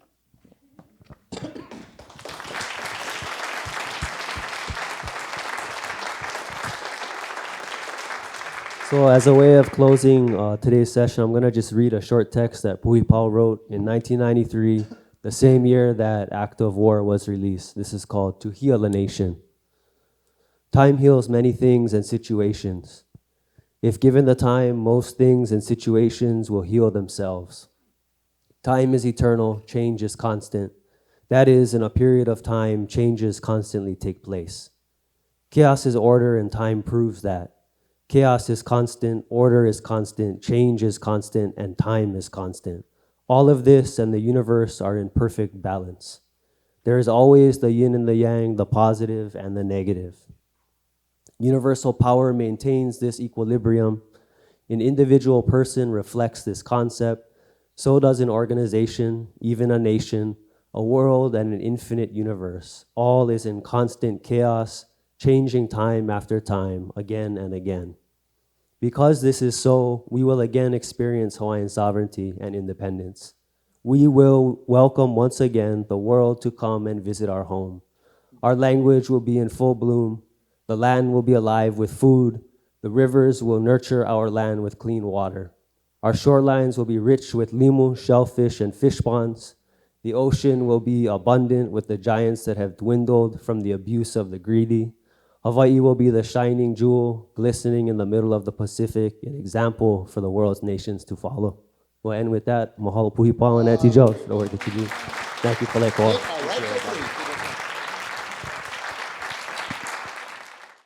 So as a way of closing today's session, I'm going to just read a short text that Puhipao wrote in 1993, the same year that Act of War was released. This is called To Heal a Nation. Time heals many things and situations. If given the time, most things and situations will heal themselves. Time is eternal, change is constant. That is, in a period of time, changes constantly take place. Chaos is order, and time proves that. Chaos is constant, order is constant, change is constant, and time is constant. All of this and the universe are in perfect balance. There is always the yin and the yang, the positive and the negative. Universal power maintains this equilibrium. An individual person reflects this concept. So does an organization, even a nation, a world, and an infinite universe. All is in constant chaos, changing time after time, again and again. Because this is so, we will again experience Hawaiian sovereignty and independence. We will welcome once again the world to come and visit our home. Our language will be in full bloom. The land will be alive with food. The rivers will nurture our land with clean water. Our shorelines will be rich with limu, shellfish, and fish ponds. The ocean will be abundant with the giants that have dwindled from the abuse of the greedy. Hawaii will be the shining jewel, glistening in the middle of the Pacific, an example for the world's nations to follow. We'll end with that. Mahalo Puhipao and Auntie Joe. Thank you, Kaleikoa.